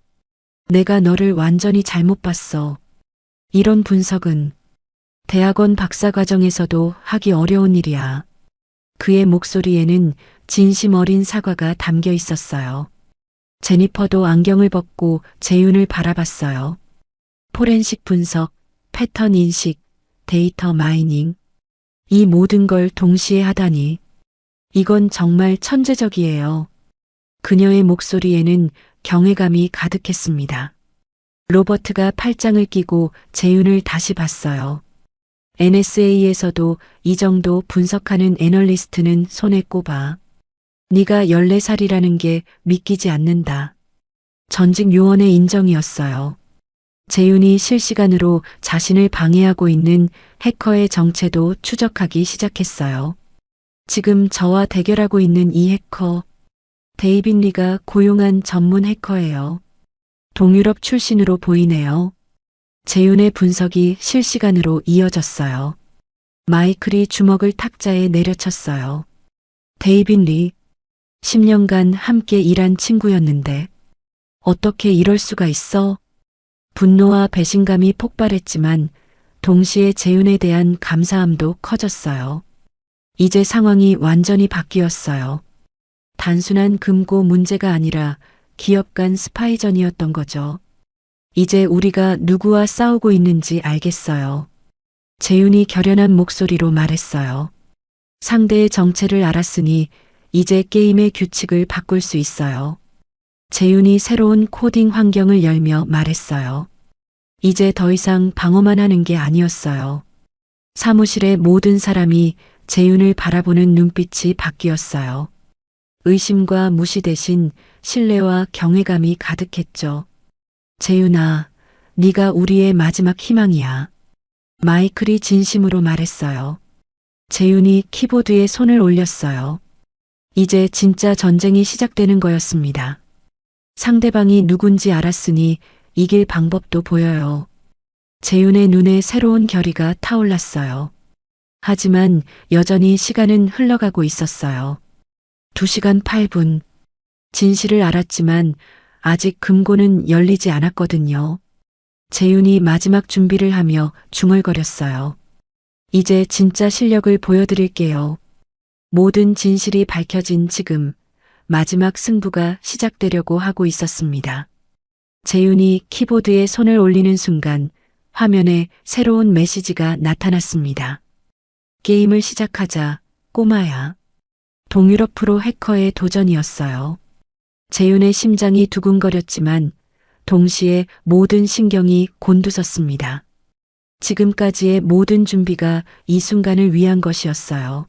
내가 너를 완전히 잘못 봤어. 이런 분석은 대학원 박사과정에서도 하기 어려운 일이야. 그의 목소리에는 진심 어린 사과가 담겨 있었어요. 제니퍼도 안경을 벗고 재윤을 바라봤어요. 포렌식 분석, 패턴 인식, 데이터 마이닝. 이 모든 걸 동시에 하다니. 이건 정말 천재적이에요. 그녀의 목소리에는 경외감이 가득했습니다. 로버트가 팔짱을 끼고 재윤을 다시 봤어요. NSA에서도 이 정도 분석하는 애널리스트는 손에 꼽아. 네가 14살이라는 게 믿기지 않는다. 전직 요원의 인정이었어요. 재윤이 실시간으로 자신을 방해하고 있는 해커의 정체도 추적하기 시작했어요. 지금 저와 대결하고 있는 이 해커, 데이빗 리가 고용한 전문 해커예요. 동유럽 출신으로 보이네요. 재윤의 분석이 실시간으로 이어졌어요. 마이클이 주먹을 탁자에 내려쳤어요. 데이빗 리, 10년간 함께 일한 친구였는데 어떻게 이럴 수가 있어? 분노와 배신감이 폭발했지만 동시에 재윤에 대한 감사함도 커졌어요. 이제 상황이 완전히 바뀌었어요. 단순한 금고 문제가 아니라 기업 간 스파이전이었던 거죠. 이제 우리가 누구와 싸우고 있는지 알겠어요. 재윤이 결연한 목소리로 말했어요. 상대의 정체를 알았으니 이제 게임의 규칙을 바꿀 수 있어요. 재윤이 새로운 코딩 환경을 열며 말했어요. 이제 더 이상 방어만 하는 게 아니었어요. 사무실의 모든 사람이 재윤을 바라보는 눈빛이 바뀌었어요. 의심과 무시 대신 신뢰와 경외감이 가득했죠. 재윤아, 네가 우리의 마지막 희망이야. 마이클이 진심으로 말했어요. 재윤이 키보드에 손을 올렸어요. 이제 진짜 전쟁이 시작되는 거였습니다. 상대방이 누군지 알았으니 이길 방법도 보여요. 재윤의 눈에 새로운 결의가 타올랐어요. 하지만 여전히 시간은 흘러가고 있었어요. 2시간 8분. 진실을 알았지만 아직 금고는 열리지 않았거든요. 재윤이 마지막 준비를 하며 중얼거렸어요. 이제 진짜 실력을 보여드릴게요. 모든 진실이 밝혀진 지금 마지막 승부가 시작되려고 하고 있었습니다. 재윤이 키보드에 손을 올리는 순간 화면에 새로운 메시지가 나타났습니다. 게임을 시작하자, 꼬마야. 동유럽 프로 해커의 도전이었어요. 재윤의 심장이 두근거렸지만 동시에 모든 신경이 곤두섰습니다. 지금까지의 모든 준비가 이 순간을 위한 것이었어요.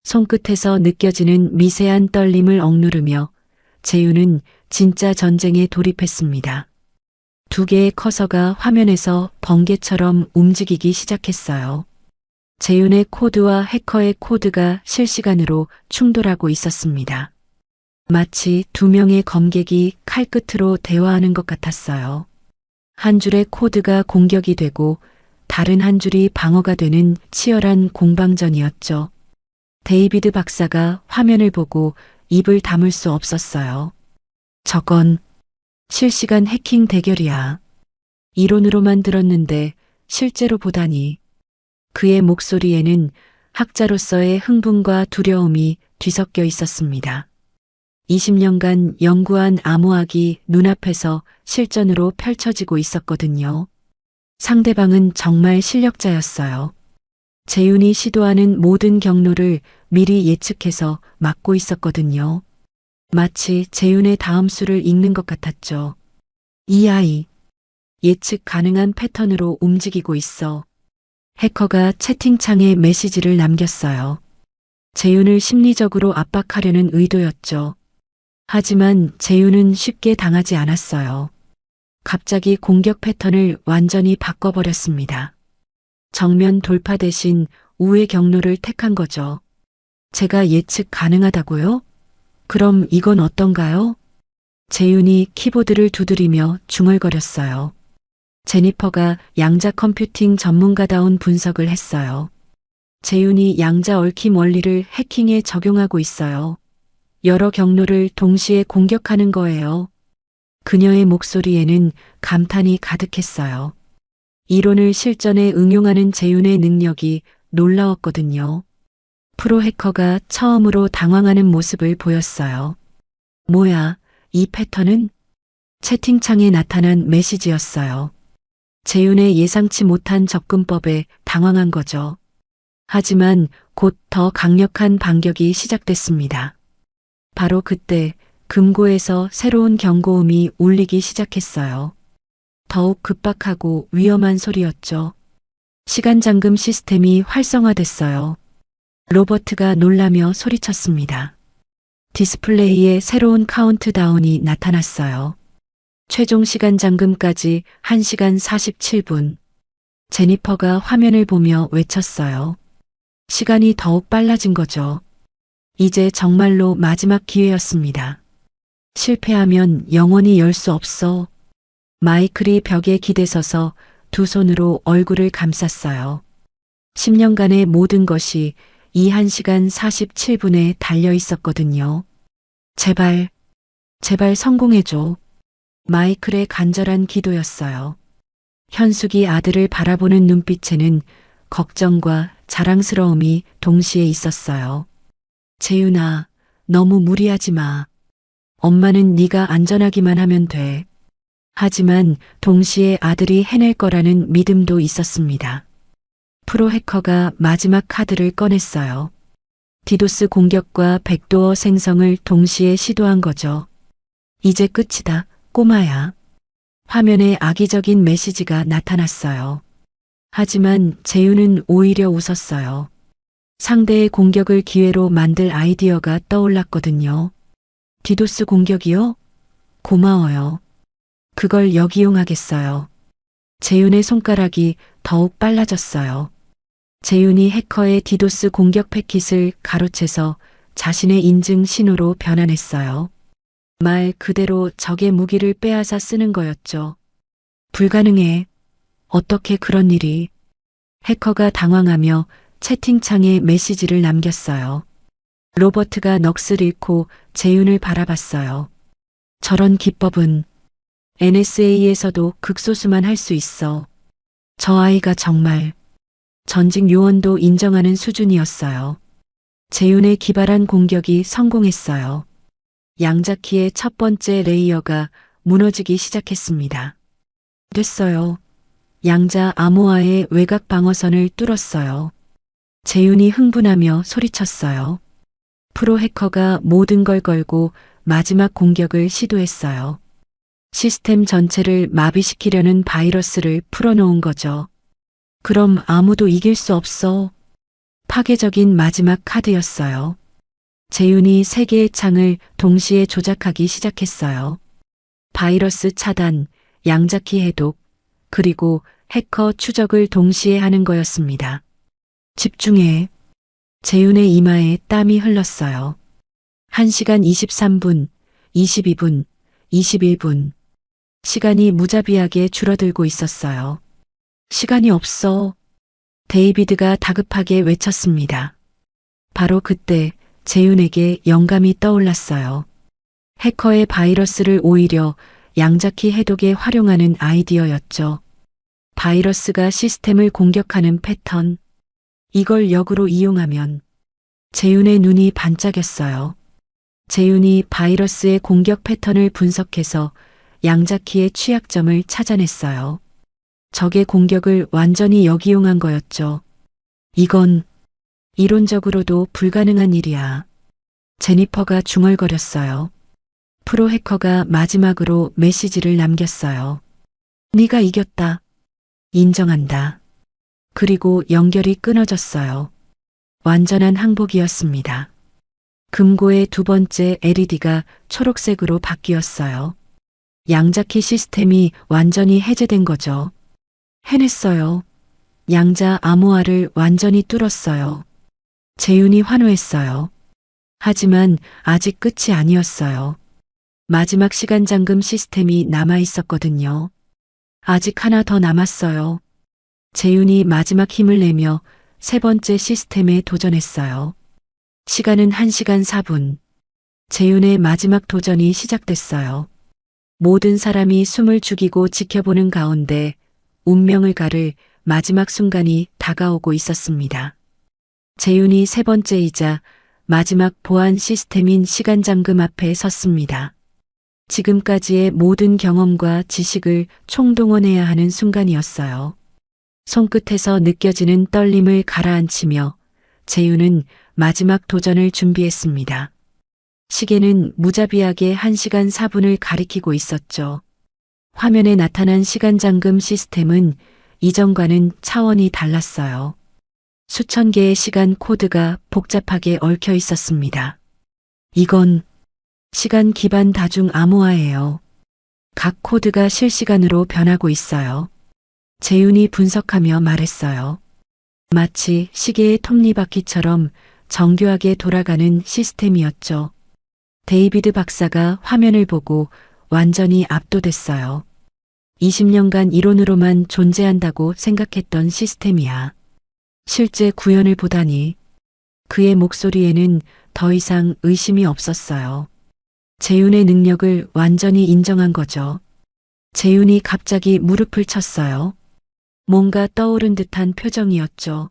손끝에서 느껴지는 미세한 떨림을 억누르며 재윤은 진짜 전쟁에 돌입했습니다. 두 개의 커서가 화면에서 번개처럼 움직이기 시작했어요. 재윤의 코드와 해커의 코드가 실시간으로 충돌하고 있었습니다. 마치 두 명의 검객이 칼끝으로 대화하는 것 같았어요. 한 줄의 코드가 공격이 되고 다른 한 줄이 방어가 되는 치열한 공방전이었죠. 데이비드 박사가 화면을 보고 입을 다물 수 없었어요. 저건 실시간 해킹 대결이야. 이론으로만 들었는데 실제로 보다니. 그의 목소리에는 학자로서의 흥분과 두려움이 뒤섞여 있었습니다. 20년간 연구한 암호학이 눈앞에서 실전으로 펼쳐지고 있었거든요. 상대방은 정말 실력자였어요. 재윤이 시도하는 모든 경로를 미리 예측해서 막고 있었거든요. 마치 재윤의 다음 수를 읽는 것 같았죠. 이 아이, 예측 가능한 패턴으로 움직이고 있어. 해커가 채팅창에 메시지를 남겼어요. 재윤을 심리적으로 압박하려는 의도였죠. 하지만 재윤은 쉽게 당하지 않았어요. 갑자기 공격 패턴을 완전히 바꿔버렸습니다. 정면 돌파 대신 우회 경로를 택한 거죠. 제가 예측 가능하다고요? 그럼 이건 어떤가요? 재윤이 키보드를 두드리며 중얼거렸어요. 제니퍼가 양자 컴퓨팅 전문가다운 분석을 했어요. 재윤이 양자 얽힘 원리를 해킹에 적용하고 있어요. 여러 경로를 동시에 공격하는 거예요. 그녀의 목소리에는 감탄이 가득했어요. 이론을 실전에 응용하는 재윤의 능력이 놀라웠거든요. 프로 해커가 처음으로 당황하는 모습을 보였어요. 뭐야, 이 패턴은? 채팅창에 나타난 메시지였어요. 재윤의 예상치 못한 접근법에 당황한 거죠. 하지만 곧 더 강력한 반격이 시작됐습니다. 바로 그때 금고에서 새로운 경고음이 울리기 시작했어요. 더욱 급박하고 위험한 소리였죠. 시간 잠금 시스템이 활성화됐어요. 로버트가 놀라며 소리쳤습니다. 디스플레이에 새로운 카운트다운이 나타났어요. 최종 시간 잠금까지 1시간 47분. 제니퍼가 화면을 보며 외쳤어요. 시간이 더욱 빨라진 거죠. 이제 정말로 마지막 기회였습니다. 실패하면 영원히 열 수 없어. 마이클이 벽에 기대서서 두 손으로 얼굴을 감쌌어요. 10년간의 모든 것이 이 1시간 47분에 달려 있었거든요. 제발, 제발 성공해줘. 마이클의 간절한 기도였어요. 현숙이 아들을 바라보는 눈빛에는 걱정과 자랑스러움이 동시에 있었어요. 재윤아, 너무 무리하지 마. 엄마는 네가 안전하기만 하면 돼. 하지만 동시에 아들이 해낼 거라는 믿음도 있었습니다. 프로 해커가 마지막 카드를 꺼냈어요. 디도스 공격과 백도어 생성을 동시에 시도한 거죠. 이제 끝이다, 꼬마야. 화면에 악의적인 메시지가 나타났어요. 하지만 재윤은 오히려 웃었어요. 상대의 공격을 기회로 만들 아이디어가 떠올랐거든요. 디도스 공격이요? 고마워요. 그걸 역이용하겠어요. 재윤의 손가락이 더욱 빨라졌어요. 재윤이 해커의 디도스 공격 패킷을 가로채서 자신의 인증 신호로 변환했어요. 말 그대로 적의 무기를 빼앗아 쓰는 거였죠. 불가능해. 어떻게 그런 일이. 해커가 당황하며 채팅창에 메시지를 남겼어요. 로버트가 넋을 잃고 재윤을 바라봤어요. 저런 기법은 NSA에서도 극소수만 할 수 있어. 저 아이가 정말 전직 요원도 인정하는 수준이었어요. 재윤의 기발한 공격이 성공했어요. 양자키의 첫 번째 레이어가 무너지기 시작했습니다. 됐어요. 양자 암호화의 외곽 방어선을 뚫었어요. 재윤이 흥분하며 소리쳤어요. 프로 해커가 모든 걸 걸고 마지막 공격을 시도했어요. 시스템 전체를 마비시키려는 바이러스를 풀어놓은 거죠. 그럼 아무도 이길 수 없어. 파괴적인 마지막 카드였어요. 재윤이 세 개의 창을 동시에 조작하기 시작했어요. 바이러스 차단, 양자키 해독, 그리고 해커 추적을 동시에 하는 거였습니다. 집중해. 재윤의 이마에 땀이 흘렀어요. 1시간 23분, 22분, 21분. 시간이 무자비하게 줄어들고 있었어요. 시간이 없어. 데이비드가 다급하게 외쳤습니다. 바로 그때 재윤에게 영감이 떠올랐어요. 해커의 바이러스를 오히려 양자키 해독에 활용하는 아이디어였죠. 바이러스가 시스템을 공격하는 패턴. 이걸 역으로 이용하면 재윤의 눈이 반짝였어요. 재윤이 바이러스의 공격 패턴을 분석해서 양자키의 취약점을 찾아냈어요. 적의 공격을 완전히 역이용한 거였죠. 이건 이론적으로도 불가능한 일이야. 제니퍼가 중얼거렸어요. 프로 해커가 마지막으로 메시지를 남겼어요. 네가 이겼다. 인정한다. 그리고 연결이 끊어졌어요. 완전한 항복이었습니다. 금고의 두 번째 LED가 초록색으로 바뀌었어요. 양자키 시스템이 완전히 해제된 거죠. 해냈어요. 양자 암호화를 완전히 뚫었어요. 재윤이 환호했어요. 하지만 아직 끝이 아니었어요. 마지막 시간 잠금 시스템이 남아 있었거든요. 아직 하나 더 남았어요. 재윤이 마지막 힘을 내며 세 번째 시스템에 도전했어요. 시간은 1시간 4분. 재윤의 마지막 도전이 시작됐어요. 모든 사람이 숨을 죽이고 지켜보는 가운데 운명을 가를 마지막 순간이 다가오고 있었습니다. 재윤이 세 번째이자 마지막 보안 시스템인 시간 잠금 앞에 섰습니다. 지금까지의 모든 경험과 지식을 총동원해야 하는 순간이었어요. 손끝에서 느껴지는 떨림을 가라앉히며 재윤은 마지막 도전을 준비했습니다. 시계는 무자비하게 1시간 4분을 가리키고 있었죠. 화면에 나타난 시간 잠금 시스템은 이전과는 차원이 달랐어요. 수천 개의 시간 코드가 복잡하게 얽혀 있었습니다. 이건 시간 기반 다중 암호화예요. 각 코드가 실시간으로 변하고 있어요. 재윤이 분석하며 말했어요. 마치 시계의 톱니바퀴처럼 정교하게 돌아가는 시스템이었죠. 데이비드 박사가 화면을 보고 완전히 압도됐어요. 20년간 이론으로만 존재한다고 생각했던 시스템이야. 실제 구현을 보다니 그의 목소리에는 더 이상 의심이 없었어요. 재윤의 능력을 완전히 인정한 거죠. 재윤이 갑자기 무릎을 쳤어요. 뭔가 떠오른 듯한 표정이었죠.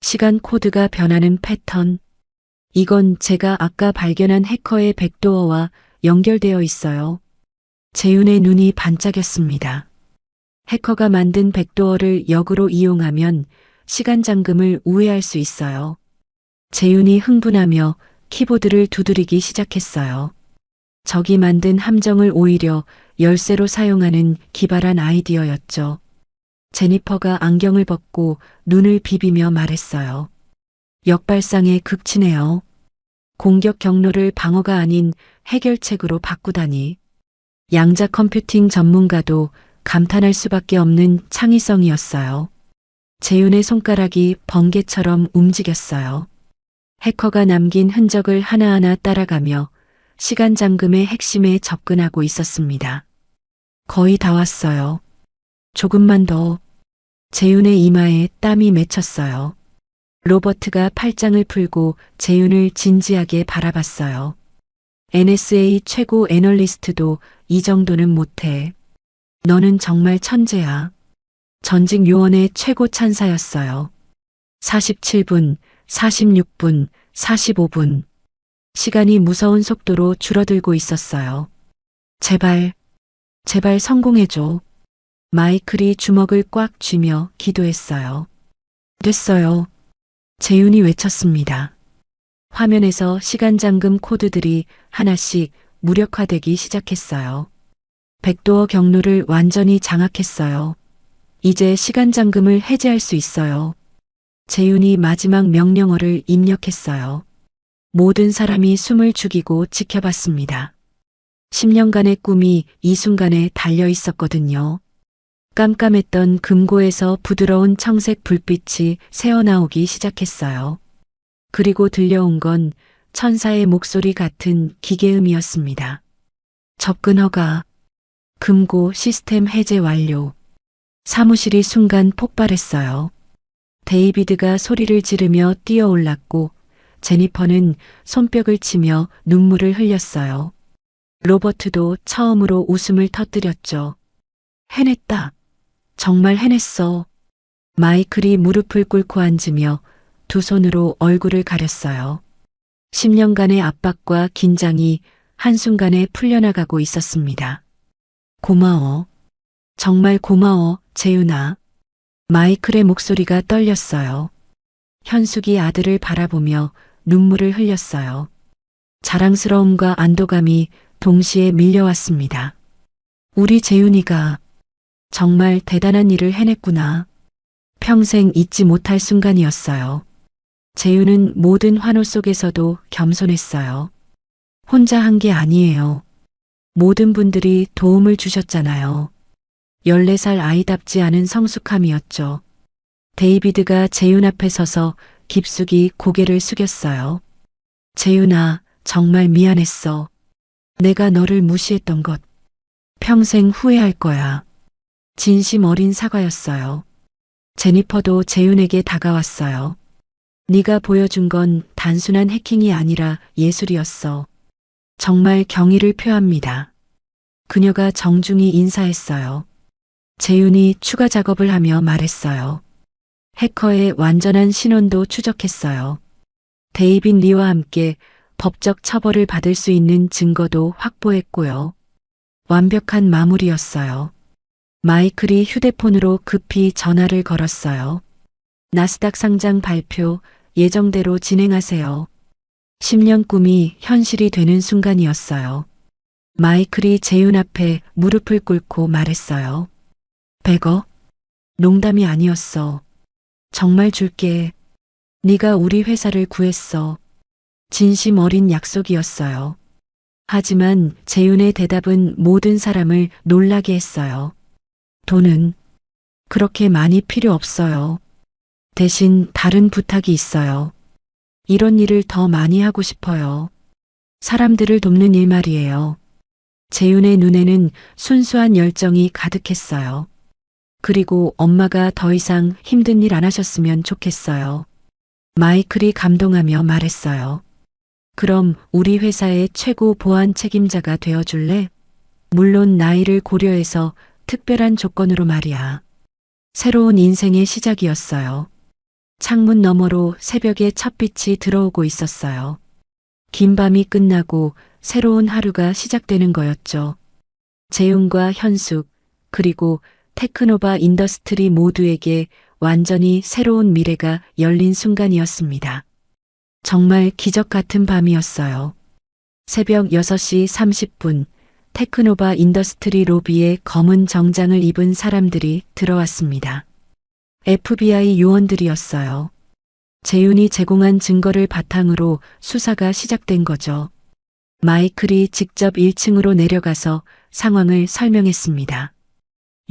시간 코드가 변하는 패턴. 이건 제가 아까 발견한 해커의 백도어와 연결되어 있어요. 재윤의 눈이 반짝였습니다. 해커가 만든 백도어를 역으로 이용하면 시간 잠금을 우회할 수 있어요. 재윤이 흥분하며 키보드를 두드리기 시작했어요. 적이 만든 함정을 오히려 열쇠로 사용하는 기발한 아이디어였죠. 제니퍼가 안경을 벗고 눈을 비비며 말했어요. 역발상에 극치네요. 공격 경로를 방어가 아닌 해결책으로 바꾸다니. 양자 컴퓨팅 전문가도 감탄할 수밖에 없는 창의성이었어요. 재윤의 손가락이 번개처럼 움직였어요. 해커가 남긴 흔적을 하나하나 따라가며 시간 잠금의 핵심에 접근하고 있었습니다. 거의 다 왔어요. 조금만 더. 재윤의 이마에 땀이 맺혔어요. 로버트가 팔짱을 풀고 재윤을 진지하게 바라봤어요. NSA 최고 애널리스트도 이 정도는 못해. 너는 정말 천재야. 전직 요원의 최고 찬사였어요. 47분, 46분, 45분. 시간이 무서운 속도로 줄어들고 있었어요. 제발, 제발 성공해줘. 마이클이 주먹을 꽉 쥐며 기도했어요. 됐어요. 재윤이 외쳤습니다. 화면에서 시간 잠금 코드들이 하나씩 무력화되기 시작했어요. 백도어 경로를 완전히 장악했어요. 이제 시간 잠금을 해제할 수 있어요. 재윤이 마지막 명령어를 입력했어요. 모든 사람이 숨을 죽이고 지켜봤습니다. 10년간의 꿈이 이 순간에 달려 있었거든요. 깜깜했던 금고에서 부드러운 청색 불빛이 새어나오기 시작했어요. 그리고 들려온 건 천사의 목소리 같은 기계음이었습니다. 접근 허가. 금고 시스템 해제 완료. 사무실이 순간 폭발했어요. 데이비드가 소리를 지르며 뛰어올랐고 제니퍼는 손뼉을 치며 눈물을 흘렸어요. 로버트도 처음으로 웃음을 터뜨렸죠. 해냈다. 정말 해냈어. 마이클이 무릎을 꿇고 앉으며 두 손으로 얼굴을 가렸어요. 10년간의 압박과 긴장이 한순간에 풀려나가고 있었습니다. 고마워. 정말 고마워, 재윤아. 마이클의 목소리가 떨렸어요. 현숙이 아들을 바라보며 눈물을 흘렸어요. 자랑스러움과 안도감이 동시에 밀려왔습니다. 우리 재윤이가 정말 대단한 일을 해냈구나. 평생 잊지 못할 순간이었어요. 재윤은 모든 환호 속에서도 겸손했어요. 혼자 한 게 아니에요. 모든 분들이 도움을 주셨잖아요. 14살 아이답지 않은 성숙함이었죠. 데이비드가 재윤 앞에 서서 깊숙이 고개를 숙였어요. 재윤아, 정말 미안했어. 내가 너를 무시했던 것. 평생 후회할 거야. 진심 어린 사과였어요. 제니퍼도 재윤에게 다가왔어요. 네가 보여준 건 단순한 해킹이 아니라 예술이었어. 정말 경의를 표합니다. 그녀가 정중히 인사했어요. 재윤이 추가 작업을 하며 말했어요. 해커의 완전한 신원도 추적했어요. 데이빗 리와 함께 법적 처벌을 받을 수 있는 증거도 확보했고요. 완벽한 마무리였어요. 마이클이 휴대폰으로 급히 전화를 걸었어요. 나스닥 상장 발표 예정대로 진행하세요. 10년 꿈이 현실이 되는 순간이었어요. 마이클이 재윤 앞에 무릎을 꿇고 말했어요. 100억? 농담이 아니었어. 정말 줄게. 네가 우리 회사를 구했어. 진심 어린 약속이었어요. 하지만 재윤의 대답은 모든 사람을 놀라게 했어요. 돈은 그렇게 많이 필요 없어요. 대신 다른 부탁이 있어요. 이런 일을 더 많이 하고 싶어요. 사람들을 돕는 일 말이에요. 재윤의 눈에는 순수한 열정이 가득했어요. 그리고 엄마가 더 이상 힘든 일 안 하셨으면 좋겠어요. 마이클이 감동하며 말했어요. 그럼 우리 회사의 최고 보안 책임자가 되어줄래? 물론 나이를 고려해서 특별한 조건으로 말이야. 새로운 인생의 시작이었어요. 창문 너머로 새벽의 첫빛이 들어오고 있었어요. 긴 밤이 끝나고 새로운 하루가 시작되는 거였죠. 재윤과 현숙, 그리고 테크노바 인더스트리 모두에게 완전히 새로운 미래가 열린 순간이었습니다. 정말 기적 같은 밤이었어요. 새벽 6시 30분, 테크노바 인더스트리 로비에 검은 정장을 입은 사람들이 들어왔습니다. FBI 요원들이었어요. 재윤이 제공한 증거를 바탕으로 수사가 시작된 거죠. 마이클이 직접 1층으로 내려가서 상황을 설명했습니다.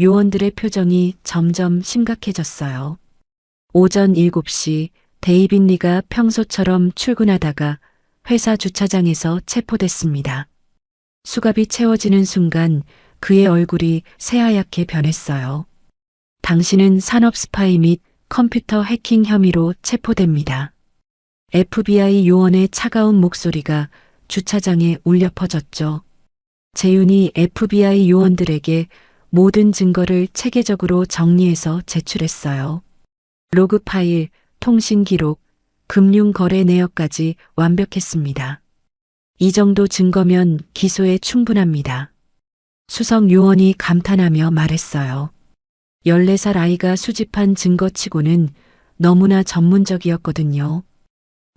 요원들의 표정이 점점 심각해졌어요. 오전 7시 데이빗 리가 평소처럼 출근하다가 회사 주차장에서 체포됐습니다. 수갑이 채워지는 순간 그의 얼굴이 새하얗게 변했어요. 당신은 산업 스파이 및 컴퓨터 해킹 혐의로 체포됩니다. FBI 요원의 차가운 목소리가 주차장에 울려 퍼졌죠. 재윤이 FBI 요원들에게 모든 증거를 체계적으로 정리해서 제출했어요. 로그 파일, 통신 기록, 금융 거래 내역까지 완벽했습니다. 이 정도 증거면 기소에 충분합니다. 수석 요원이 감탄하며 말했어요. 14살 아이가 수집한 증거치고는 너무나 전문적이었거든요.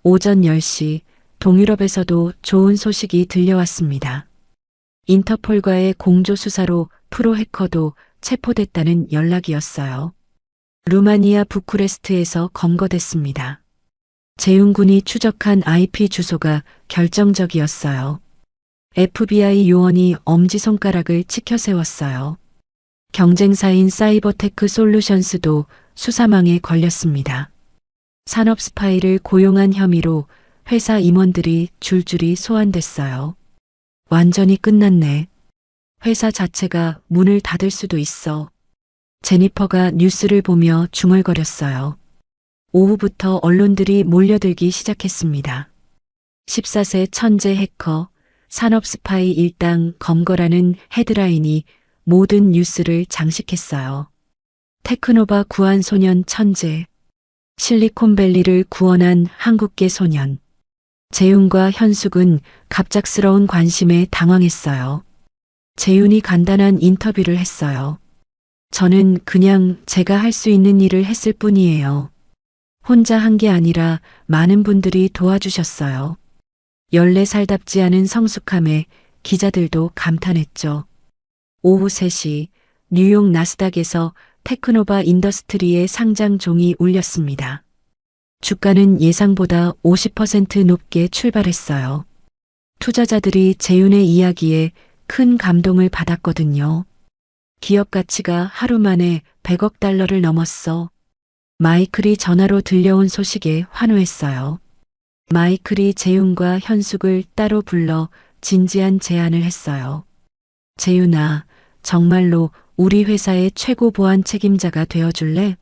오전 10시 동유럽에서도 좋은 소식이 들려왔습니다. 인터폴과의 공조 수사로 프로 해커도 체포됐다는 연락이었어요. 루마니아 부쿠레스트에서 FBI 요원이 엄지손가락을 치켜세웠어요. 경쟁사인 사이버테크 솔루션스도 수사망에 걸렸습니다. 산업 스파이를 고용한 혐의로 회사 임원들이 줄줄이 소환됐어요. 완전히 끝났네. 회사 자체가 문을 닫을 수도 있어. 제니퍼가 뉴스를 보며 중얼거렸어요. 오후부터 언론들이 몰려들기 시작했습니다. 14세 천재 해커, 산업 스파이 일당 검거라는 헤드라인이 모든 뉴스를 장식했어요. 테크노바 구한 소년 천재, 실리콘밸리를 구원한 한국계 소년. 재윤과 현숙은 갑작스러운 관심에 당황했어요. 재윤이 간단한 인터뷰를 했어요. 저는 그냥 제가 할 수 있는 일을 했을 뿐이에요. 혼자 한 게 아니라 많은 분들이 도와주셨어요. 14살답지 않은 성숙함에 기자들도 감탄했죠. 오후 3시 뉴욕 나스닥에서 테크노바 인더스트리의 상장 종이 울렸습니다. 주가는 예상보다 50% 높게 출발했어요. 투자자들이 재윤의 이야기에 큰 감동을 받았거든요. 기업 가치가 하루 만에 100억 달러를 넘었어. 마이클이 전화로 들려온 소식에 환호했어요. 마이클이 재윤과 현숙을 따로 불러 진지한 제안을 했어요. 재윤아, 정말로 우리 회사의 최고 보안 책임자가 되어줄래?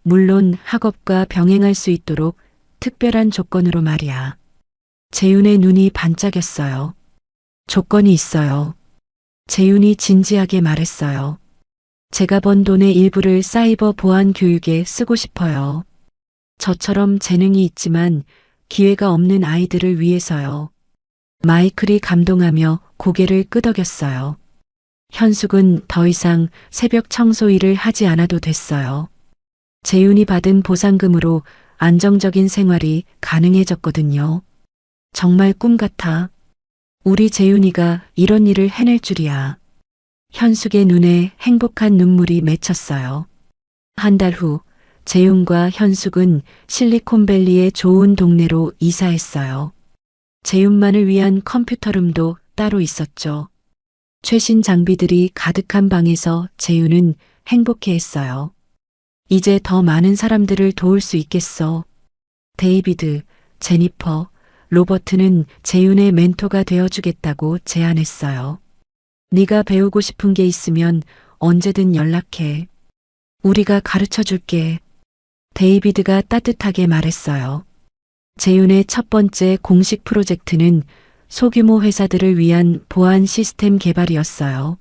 물론 학업과 병행할 수 있도록 특별한 조건으로 말이야. 재윤의 눈이 반짝였어요. 조건이 있어요. 재윤이 진지하게 말했어요. 제가 번 돈의 일부를 사이버 보안 교육에 쓰고 싶어요. 저처럼 재능이 있지만 기회가 없는 아이들을 위해서요. 마이클이 감동하며 고개를 끄덕였어요. 현숙은 더 이상 새벽 청소 일을 하지 않아도 됐어요. 재윤이 받은 보상금으로 안정적인 생활이 가능해졌거든요. 정말 꿈 같아. 우리 재윤이가 이런 일을 해낼 줄이야. 현숙의 눈에 행복한 눈물이 맺혔어요. 한 달 후 재윤과 현숙은 실리콘밸리의 좋은 동네로 이사했어요. 재윤만을 위한 컴퓨터룸도 따로 있었죠. 최신 장비들이 가득한 방에서 재윤은 행복해했어요. 이제 더 많은 사람들을 도울 수 있겠어. 데이비드, 제니퍼, 로버트는 재윤의 멘토가 되어주겠다고 제안했어요. 네가 배우고 싶은 게 있으면 언제든 연락해. 우리가 가르쳐 줄게. 데이비드가 따뜻하게 말했어요. 재윤의 첫 번째 공식 프로젝트는 소규모 회사들을 위한 보안 시스템 개발이었어요.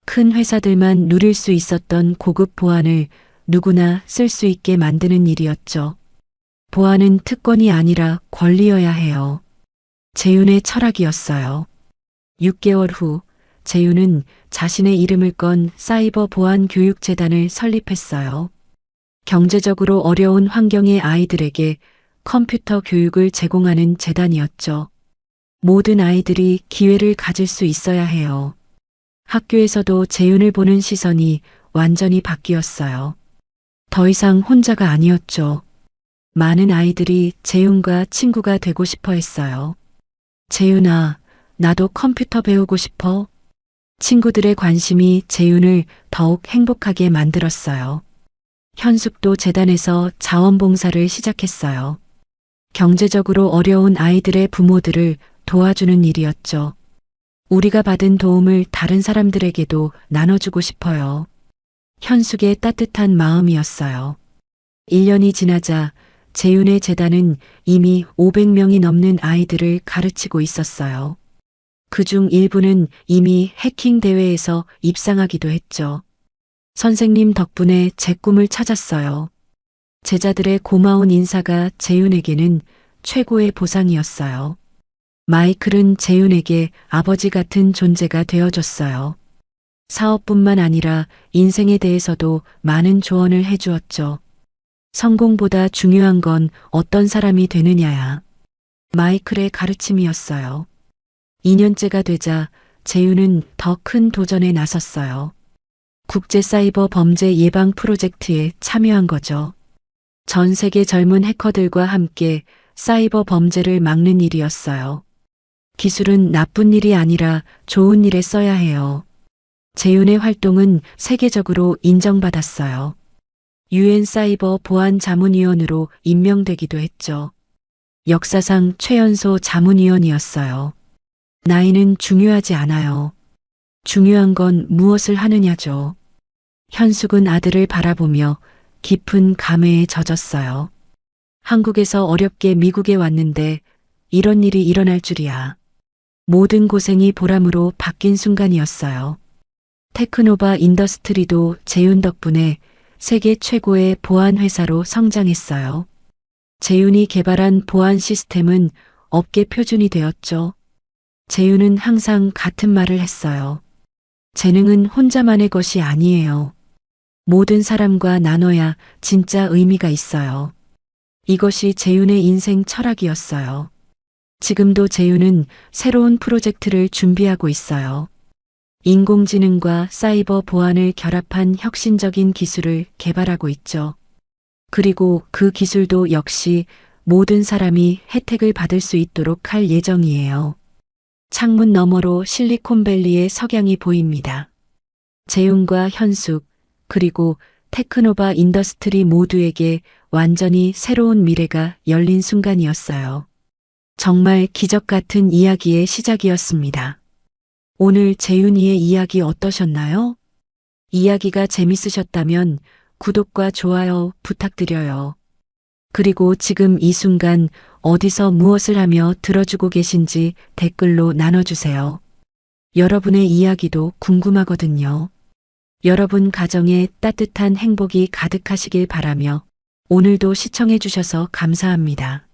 큰 회사들만 누릴 수 있었던 고급 보안을 누구나 쓸 수 있게 만드는 일이었죠. 보안은 특권이 아니라 권리여야 해요. 재윤의 철학이었어요. 6개월 후 재윤은 자신의 이름을 건 사이버 보안 교육재단을 설립했어요. 경제적으로 어려운 환경의 아이들에게 컴퓨터 교육을 제공하는 재단이었죠. 모든 아이들이 기회를 가질 수 있어야 해요. 학교에서도 재윤을 보는 시선이 완전히 바뀌었어요. 더 이상 혼자가 아니었죠. 많은 아이들이 재윤과 친구가 되고 싶어 했어요. 재윤아, 나도 컴퓨터 배우고 싶어. 친구들의 관심이 재윤을 더욱 행복하게 만들었어요. 현숙도 재단에서 자원봉사를 시작했어요. 경제적으로 어려운 아이들의 부모들을 도와주는 일이었죠. 우리가 받은 도움을 다른 사람들에게도 나눠주고 싶어요. 현숙의 따뜻한 마음이었어요. 1년이 지나자 재윤의 재단은 이미 500명이 넘는 아이들을 가르치고 있었어요. 그중 일부는 이미 해킹 대회에서 입상하기도 했죠. 선생님 덕분에 제 꿈을 찾았어요. 제자들의 고마운 인사가 재윤에게는 최고의 보상이었어요. 마이클은 재윤에게 아버지 같은 존재가 되어줬어요. 사업뿐만 아니라 인생에 대해서도 많은 조언을 해주었죠. 성공보다 중요한 건 어떤 사람이 되느냐야. 마이클의 가르침이었어요. 2년째가 되자 재윤은 더 큰 도전에 나섰어요. 국제 사이버 범죄 예방 프로젝트에 참여한 거죠. 전 세계 젊은 해커들과 함께 사이버 범죄를 막는 일이었어요. 기술은 나쁜 일이 아니라 좋은 일에 써야 해요. 재윤의 활동은 세계적으로 인정받았어요. UN 사이버 보안 자문위원으로 임명되기도 했죠. 역사상 최연소 자문위원이었어요. 나이는 중요하지 않아요. 중요한 건 무엇을 하느냐죠. 현숙은 아들을 바라보며 깊은 감회에 젖었어요. 한국에서 어렵게 미국에 왔는데 이런 일이 일어날 줄이야. 모든 고생이 보람으로 바뀐 순간이었어요. 테크노바 인더스트리도 재윤 덕분에 세계 최고의 보안 회사로 성장했어요. 재윤이 개발한 보안 시스템은 업계 표준이 되었죠. 재윤은 항상 같은 말을 했어요. 재능은 혼자만의 것이 아니에요. 모든 사람과 나눠야 진짜 의미가 있어요. 이것이 재윤의 인생 철학이었어요. 지금도 재윤은 새로운 프로젝트를 준비하고 있어요. 인공지능과 사이버 보안을 결합한 혁신적인 기술을 개발하고 있죠. 그리고 그 기술도 역시 모든 사람이 혜택을 받을 수 있도록 할 예정이에요. 창문 너머로 실리콘밸리의 석양이 보입니다. 재윤과 현숙, 그리고 테크노바 인더스트리 모두에게 완전히 새로운 미래가 열린 순간이었어요. 정말 기적 같은 이야기의 시작이었습니다. 오늘 재윤이의 이야기 어떠셨나요? 이야기가 재밌으셨다면 구독과 좋아요 부탁드려요. 그리고 지금 이 순간 어디서 무엇을 하며 들어주고 계신지 댓글로 나눠주세요. 여러분의 이야기도 궁금하거든요. 여러분 가정에 따뜻한 행복이 가득하시길 바라며 오늘도 시청해주셔서 감사합니다.